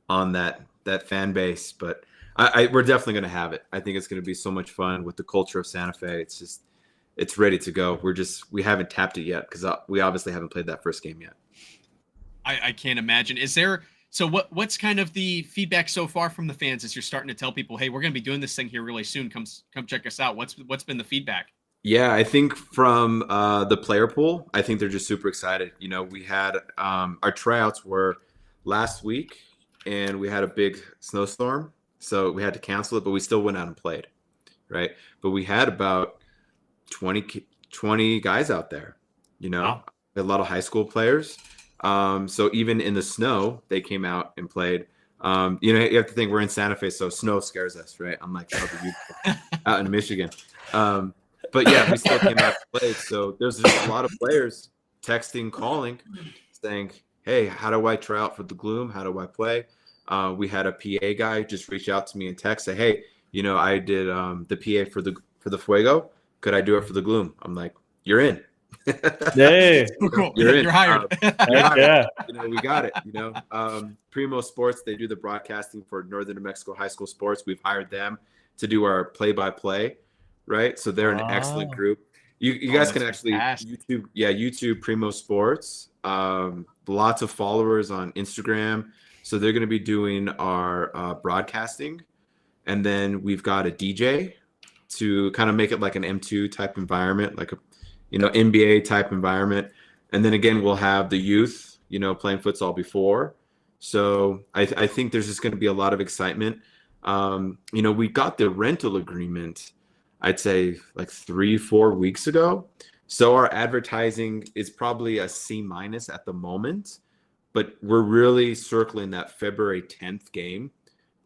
on that fan base. But we're definitely going to have it. I think it's going to be so much fun with the culture of Santa Fe. It's ready to go. We haven't tapped it yet because we obviously haven't played that first game yet. I can't imagine. So what's kind of the feedback so far from the fans as you're starting to tell people, hey, we're going to be doing this thing here really soon. Come check us out. What's been the feedback? Yeah, I think from the player pool, I think they're just super excited. You know, we had our tryouts were last week, and we had a big snowstorm, so we had to cancel it, but we still went out and played, right? But we had about 20 guys out there, you know, wow. A lot of high school players. So even in the snow, they came out and played. You know, you have to think we're in Santa Fe, so snow scares us, right? I'm like out in Michigan. But yeah, we still came out and played. So there's just a lot of players texting, calling, saying, hey, how do I try out for the Gloom? How do I play? We had a PA guy just reach out to me and text, say, hey, you know, I did the PA for the Fuego. Could I do it for the Gloom? I'm like, you're in. Hey, cool. You're in. You're hired. Yeah. You know, we got it. You know, Primo Sports, they do the broadcasting for Northern New Mexico high school sports. We've hired them to do our play-by-play, right? So they're an excellent group. You guys can actually YouTube Primo Sports. Lots of followers on Instagram. So they're going to be doing our broadcasting, and then we've got a DJ to kind of make it like an M2 type environment, like a NBA type environment. And then again, we'll have the youth, playing futsal before. So I think there's just going to be a lot of excitement. We got the rental agreement, I'd say like 3-4 weeks ago. So our advertising is probably a C- at the moment, but we're really circling that February 10th game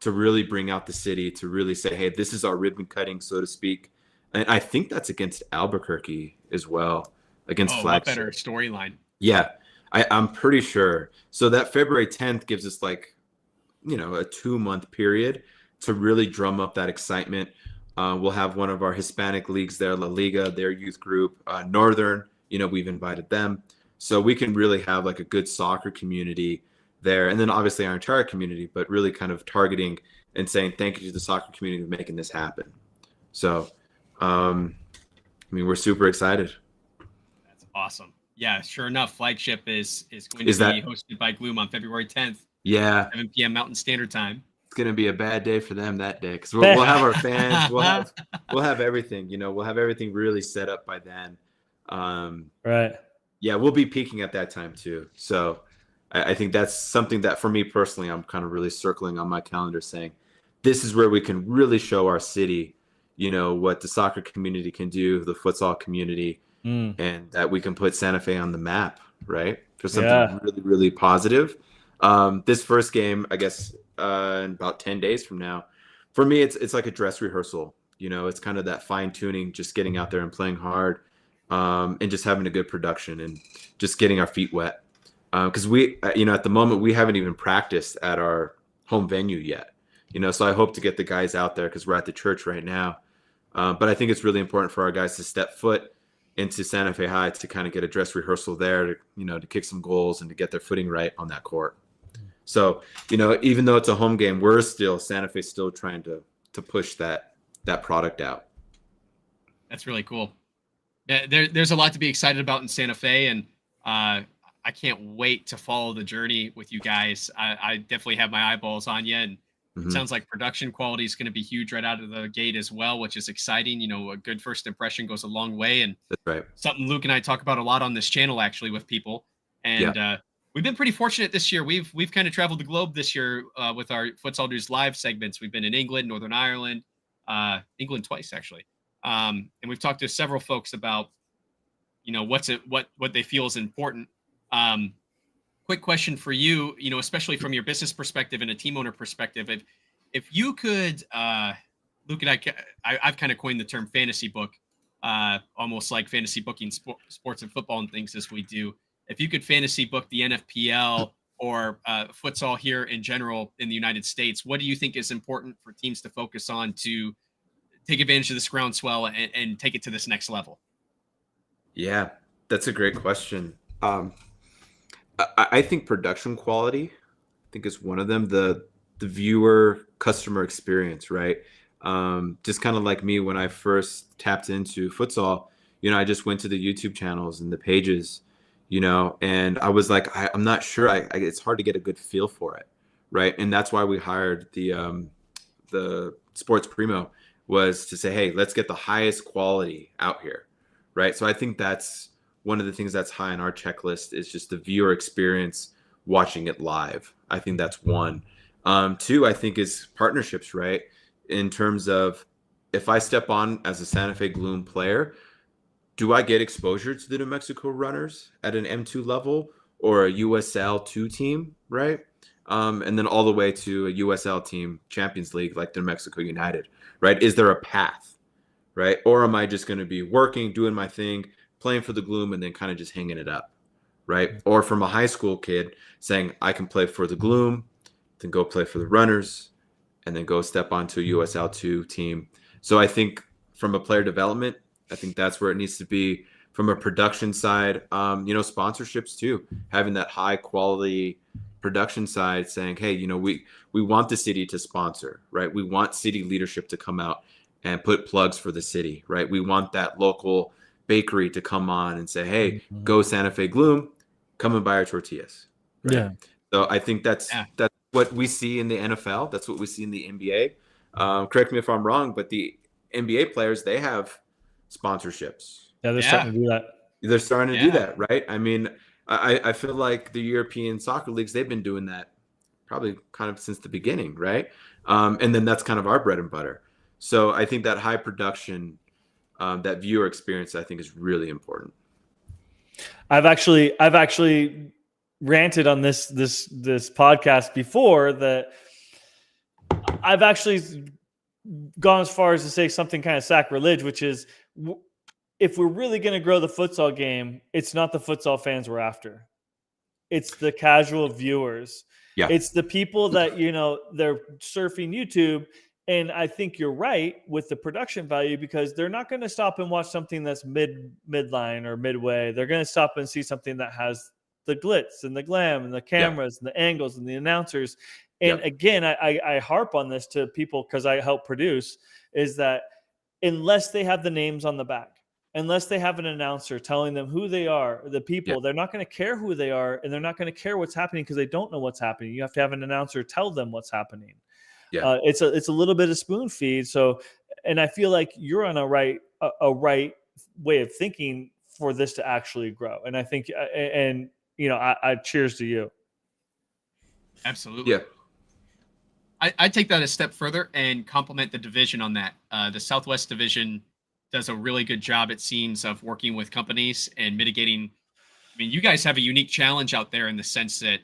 to really bring out the city, to really say, hey, this is our ribbon cutting, so to speak. And I think that's against Albuquerque as well, against Oh, what Flagship. better storyline? Yeah, I'm pretty sure. So that February 10th gives us like, a 2-month period to really drum up that excitement. We'll have one of our Hispanic leagues there, La Liga, their youth group, Northern, we've invited them. So we can really have like a good soccer community there. And then obviously our entire community, but really kind of targeting and saying thank you to the soccer community for making this happen. So, we're super excited. That's awesome. Yeah, sure enough, Flagship is going to Is be that- hosted by Gloom on February 10th, Yeah, 7 p.m. Mountain Standard Time. it's gonna be a bad day for them that day because we'll have our fans, we'll have everything. We'll have everything really set up by then. Right. Yeah, we'll be peaking at that time too. So I think that's something that for me personally, I'm kind of really circling on my calendar, saying this is where we can really show our city, what the soccer community can do, the futsal community, and that we can put Santa Fe on the map, right? For something really, really positive. This first game, I guess, in about 10 days from now, for me, it's like a dress rehearsal. It's kind of that fine tuning, just getting out there and playing hard, and just having a good production and just getting our feet wet. Because we, at the moment, we haven't even practiced at our home venue yet. So I hope to get the guys out there because we're at the church right now. But I think it's really important for our guys to step foot into Santa Fe High to kind of get a dress rehearsal there to kick some goals and to get their footing right on that court. So, even though it's a home game, Santa Fe's still trying to push that product out. That's really cool. There's a lot to be excited about in Santa Fe, and I can't wait to follow the journey with you guys. I definitely have my eyeballs on you, and it sounds like production quality is going to be huge right out of the gate as well, which is exciting. A good first impression goes a long way, and that's right. Something Luke and I talk about a lot on this channel, actually, with people. And we've been pretty fortunate this year. We've kind of traveled the globe this year with our Futsal News Live segments. We've been in England, Northern Ireland, England twice actually, and we've talked to several folks about what they feel is important. Quick question for you, especially from your business perspective and a team owner perspective, if you could, Luke and I've kind of coined the term fantasy book, almost like fantasy booking sports and football and things as we do. If you could fantasy book the NFPL or futsal here in general in the United States, what do you think is important for teams to focus on to take advantage of this groundswell and take it to this next level? Yeah, that's a great question. I think production quality, I think is one of them. The viewer customer experience, right? Just kind of like me when I first tapped into futsal, I just went to the YouTube channels and the pages, and I was like, I'm not sure. It's hard to get a good feel for it, right? And that's why we hired the Sports Primo, was to say, hey, let's get the highest quality out here, right? So I think that's one of the things that's high on our checklist is just the viewer experience watching it live. I think that's one. Two, I think is partnerships, right? In terms of if I step on as a Santa Fe Gloom player, do I get exposure to the New Mexico Runners at an M2 level or a USL 2 team, right? And then all the way to a USL team, Champions League, like the New Mexico United, right? Is there a path, right? Or am I just going to be working, doing my thing, playing for the Gloom, and then kind of just hanging it up, right? Or from a high school kid saying, I can play for the Gloom, then go play for the Runners, and then go step onto a USL2 team. So I think from a player development, I think that's where it needs to be. From a production side, sponsorships too, having that high quality production side saying, hey, we want the city to sponsor, right? We want city leadership to come out and put plugs for the city, right? We want that local bakery to come on and say, hey, go Santa Fe Gloom, come and buy our tortillas. Right? Yeah. So I think that's what we see in the NFL. That's what we see in the NBA. Correct me if I'm wrong, but the NBA players, they have sponsorships. Yeah, they're starting to do that. They're starting to do that, right? I mean, I feel like the European soccer leagues, they've been doing that probably kind of since the beginning, right? And then that's kind of our bread and butter. So I think that high production, that viewer experience, I think is really important. I've actually ranted on this podcast before that I've actually gone as far as to say something kind of sacrilege, which is if we're really going to grow the futsal game, it's not the futsal fans we're after. It's the casual viewers. Yeah. It's the people that, they're surfing YouTube. And I think you're right with the production value, because they're not going to stop and watch something that's midline or midway. They're going to stop and see something that has the glitz and the glam and the cameras and the angles and the announcers. And again, I harp on this to people because I help produce, is that unless they have the names on the back, unless they have an announcer telling them who they are, the people, they're not going to care who they are, and they're not going to care what's happening because they don't know what's happening. You have to have an announcer tell them what's happening. It's a little bit of spoon feed. So, and I feel like you're on a right way of thinking for this to actually grow. And I think, I cheers to you. Absolutely. Yeah. I take that a step further and compliment the division on that. The Southwest Division does a really good job, it seems, of working with companies and mitigating. I mean, you guys have a unique challenge out there in the sense that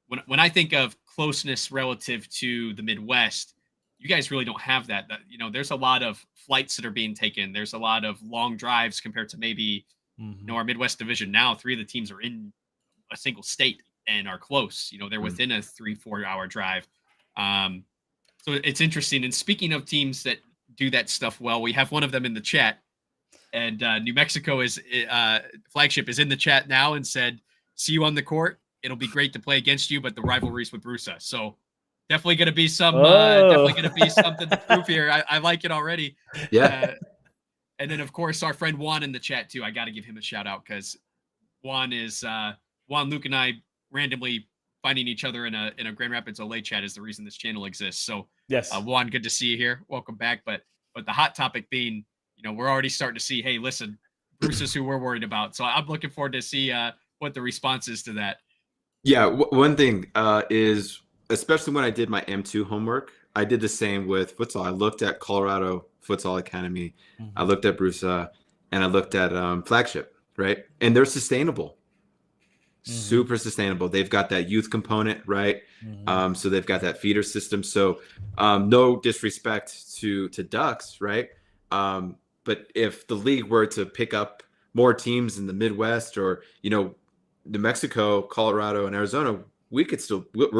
when I think of closeness relative to the Midwest, you guys really don't have that. There's a lot of flights that are being taken. There's a lot of long drives compared to maybe our Midwest Division. Now 3 of the teams are in a single state and are close. They're within a 3-4 hour drive. So it's interesting. And speaking of teams that do that stuff well, we have one of them in the chat, and New Mexico is flagship is in the chat now and said, "See you on the court. It'll be great to play against you, but the rivalries with Brusa." So definitely going to be something to prove here. I like it already. Yeah. And then of course our friend Juan in the chat too. I got to give him a shout out because Juan, Luke and I randomly finding each other in a Grand Rapids LA chat is the reason this channel exists. So yes, Juan, good to see you here. Welcome back. But the hot topic being, we're already starting to see, hey, listen, Bruce is who we're worried about. So I'm looking forward to see what the response is to that. Yeah, one thing is, especially when I did my M2 homework, I did the same with futsal. I looked at Colorado Futsal Academy, I looked at Brusa, and I looked at Flagship, right? And they're sustainable, super sustainable. They've got that youth component, right? So they've got that feeder system. So no disrespect to Ducks, right? But if the league were to pick up more teams in the Midwest, or New Mexico, Colorado, and Arizona, we're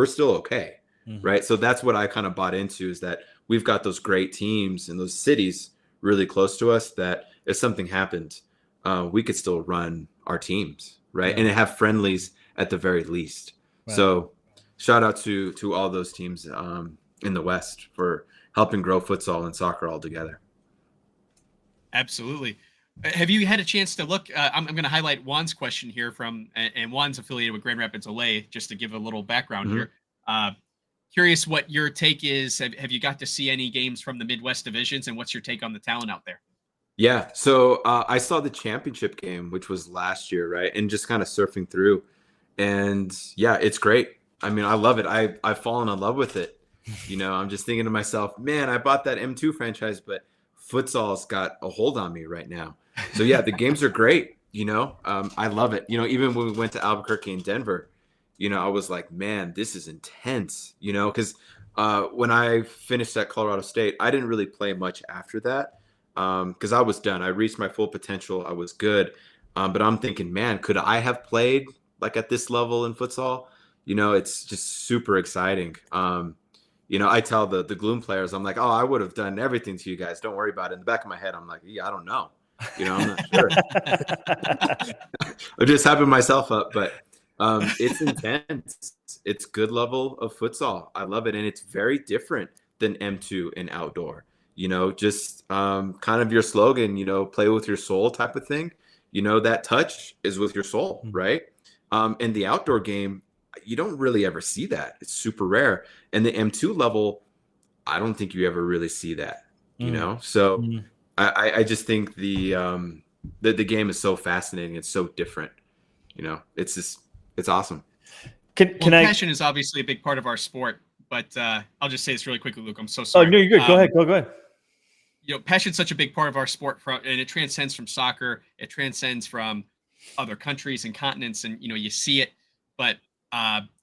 still okay, right? So that's what I kind of bought into, is that we've got those great teams in those cities really close to us, that if something happened, we could still run our teams, right? And have friendlies at the very least. So shout out to all those teams in the West for helping grow futsal and soccer all together. Absolutely. Have you had a chance to look? I'm going to highlight Juan's question here and Juan's affiliated with Grand Rapids LA, just to give a little background here. Curious what your take is. Have you got to see any games from the Midwest divisions, and what's your take on the talent out there? Yeah. So I saw the championship game, which was last year, right? And just kind of surfing through, and yeah, it's great. I mean, I love it. I've fallen in love with it. I'm just thinking to myself, man, I bought that M2 franchise, but futsal's got a hold on me right now. So yeah, the games are great. I love it. Even when we went to Albuquerque and Denver, I was like, man, this is intense, because when I finished at Colorado State, I didn't really play much after that because I was done. I reached my full potential. I was good. But I'm thinking, man, could I have played like at this level in futsal? It's just super exciting. I tell the Gloom players, I'm like, oh, I would have done everything to you guys. Don't worry about it. In the back of my head, I'm like, yeah, I don't know. I'm not sure. I'm just hyping myself up, but it's intense. It's good level of futsal. I love it. And it's very different than M2 and outdoor, just kind of your slogan, play with your soul type of thing. That touch is with your soul, right? In the outdoor game, you don't really ever see that. It's super rare. And the M2 level, I don't think you ever really see that, So I just think the game is so fascinating. It's so different. It's awesome. Passion is obviously a big part of our sport, but I'll just say this really quickly, Luke. I'm so sorry. Oh, no, you're good. Go ahead. Go ahead. Passion's such a big part of our sport, and it transcends from soccer. It transcends from other countries and continents, and you see it. But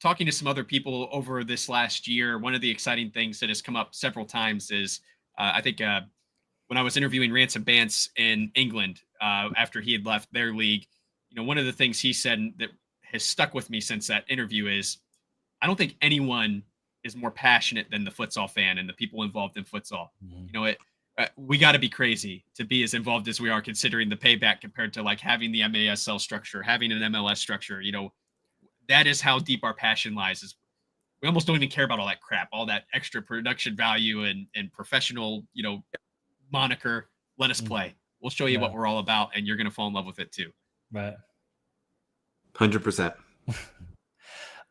talking to some other people over this last year, one of the exciting things that has come up several times is I think when I was interviewing Ransom Bance in England after he had left their league, one of the things he said that has stuck with me since that interview is I don't think anyone is more passionate than the futsal fan and the people involved in futsal. We got to be crazy to be as involved as we are, considering the payback compared to like having the MASL structure, having an MLS structure. That is how deep our passion lies. Is we almost don't even care about all that crap, all that extra production value and professional, moniker. Let us play. We'll show you what we're all about, and you're going to fall in love with it too. Right. 100%.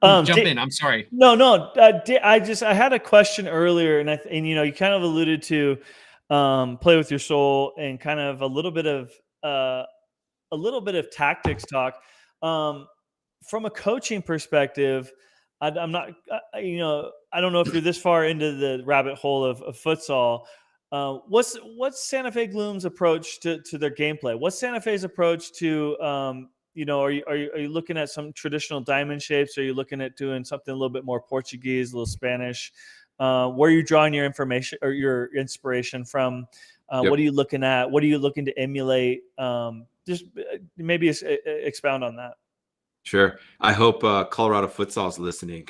Jump in. I'm sorry. No. I had a question earlier, and you kind of alluded to play with your soul and kind of a little bit of tactics talk. From a coaching perspective, I'm not, I don't know if you're this far into the rabbit hole of futsal. What's Santa Fe Gloom's approach to their gameplay? What's Santa Fe's approach to, are you looking at some traditional diamond shapes? Are you looking at doing something a little bit more Portuguese, a little Spanish? Where are you drawing your information or your inspiration from? What are you looking at? What are you looking to emulate? Just maybe expound on that. Sure. I hope Colorado Futsal is listening.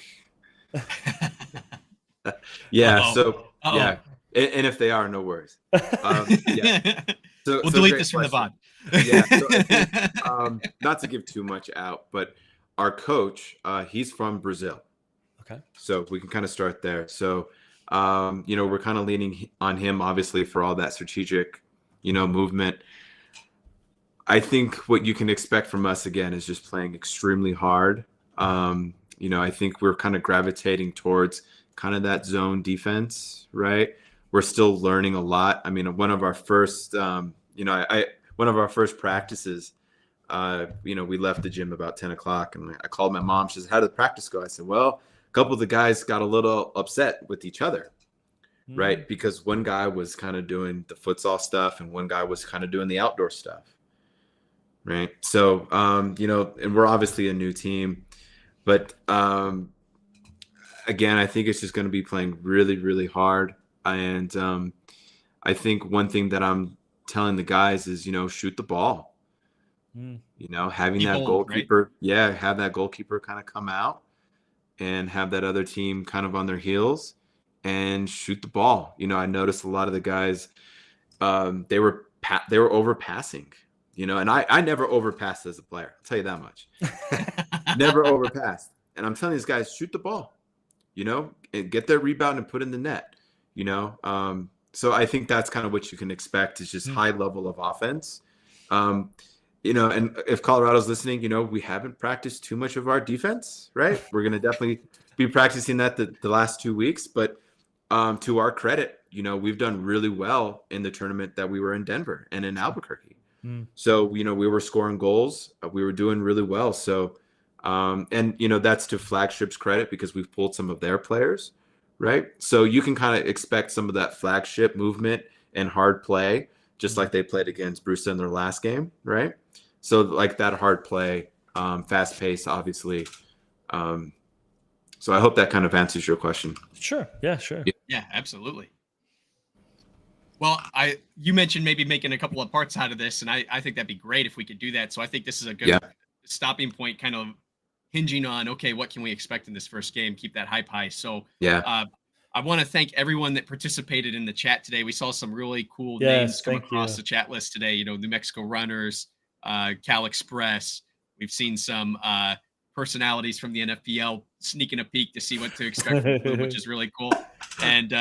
Yeah. Uh-oh. So Uh-oh. yeah, and if they are, no worries. Yeah. We'll delete this from the VOD. Yeah. So I think, not to give too much out, but our coach, he's from Brazil. Okay. So we can kind of start there. So, we're kind of leaning on him, obviously, for all that strategic, movement. I think what you can expect from us, again, is just playing extremely hard. I think we're kind of gravitating towards kind of that zone defense, right? We're still learning a lot. I mean, one of our first, one of our first practices, we left the gym about 10 o'clock and I called my mom. She said, how did the practice go? I said, well, a couple of the guys got a little upset with each other, right? Because one guy was kind of doing the futsal stuff and one guy was kind of doing the outdoor stuff, right? So, and we're obviously a new team, but again, I think it's just going to be playing really, really hard. And I think one thing that I'm telling the guys is, shoot the ball, having that goalkeeper, right? Have that goalkeeper kind of come out and have that other team kind of on their heels and shoot the ball. I noticed a lot of the guys, they were overpassing, and I never overpassed as a player. I'll tell you that much. Never overpassed. And I'm telling these guys, shoot the ball, and get their rebound and put in the net, So I think that's kind of what you can expect is just high level of offense. And if Colorado's listening, we haven't practiced too much of our defense, right? We're going to definitely be practicing that the last 2 weeks. But to our credit, we've done really well in the tournament that we were in Denver and in Albuquerque. So, we were scoring goals. We were doing really well. So, and that's to Flagship's credit because we've pulled some of their players, right? So you can kind of expect some of that Flagship movement and hard play, just like they played against Brewster in their last game, right? So like that hard play, fast pace, obviously. So I hope that kind of answers your question. Sure. Yeah, sure. Yeah, absolutely. Well, you mentioned maybe making a couple of parts out of this, and I think that'd be great if we could do that. So I think this is a good stopping point, kind of hinging on, okay, what can we expect in this first game? Keep that hype high. So I want to thank everyone that participated in the chat today. We saw some really cool names come across the chat list today. New Mexico Runners, Cal Express. We've seen some personalities from the NFPL sneaking a peek to see what to expect from Bloom, which is really cool. And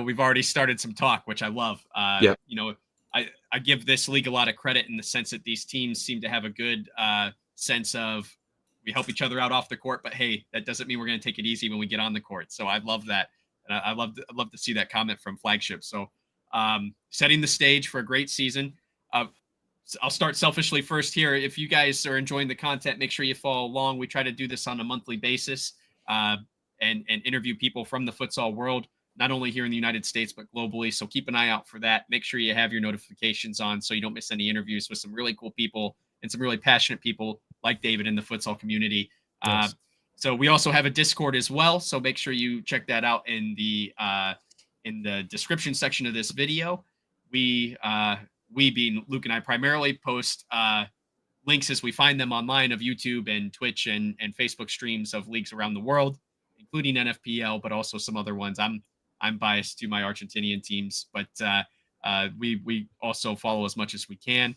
we've already started some talk, which I love. I give this league a lot of credit in the sense that these teams seem to have a good sense of we help each other out off the court, but hey, that doesn't mean we're going to take it easy when we get on the court. So I love that. And I love to see that comment from Flagship. So setting the stage for a great season. I'll start selfishly first here. If you guys are enjoying the content, make sure you follow along. We try to do this on a monthly basis and interview people from the futsal world, not only here in the United States, but globally. So keep an eye out for that. Make sure you have your notifications on so you don't miss any interviews with some really cool people and some really passionate people like David in the futsal community. Yes. So we also have a Discord as well. So make sure you check that out in the description section of this video. We being Luke and I primarily post links as we find them online of YouTube and Twitch and Facebook streams of leagues around the world, including NFPL, but also some other ones. I'm biased to my Argentinian teams, but we also follow as much as we can.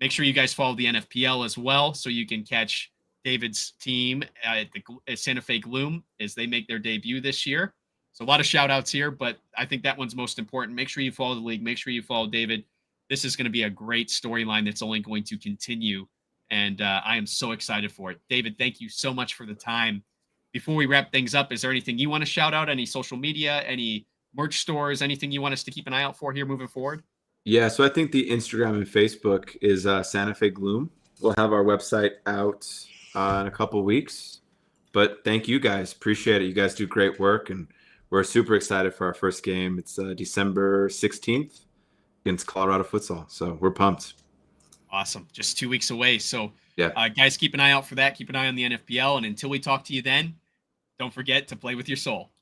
Make sure you guys follow the NFPL as well, so you can catch David's team at the Santa Fe Gloom as they make their debut this year. So a lot of shout outs here, but I think that one's most important. Make sure you follow the league. Make sure you follow David. This is going to be a great storyline that's only going to continue. And I am so excited for it. David, thank you so much for the time. Before we wrap things up, is there anything you want to shout out? Any social media, any merch stores, anything you want us to keep an eye out for here moving forward? Yeah, so I think the Instagram and Facebook is Santa Fe Gloom. We'll have our website out in a couple weeks. But thank you guys. Appreciate it. You guys do great work, and we're super excited for our first game. It's December 16th against Colorado Futsal. So we're pumped. Awesome. Just 2 weeks away. So, yeah, guys, keep an eye out for that. Keep an eye on the NFPL. And until we talk to you then, don't forget to play with your soul.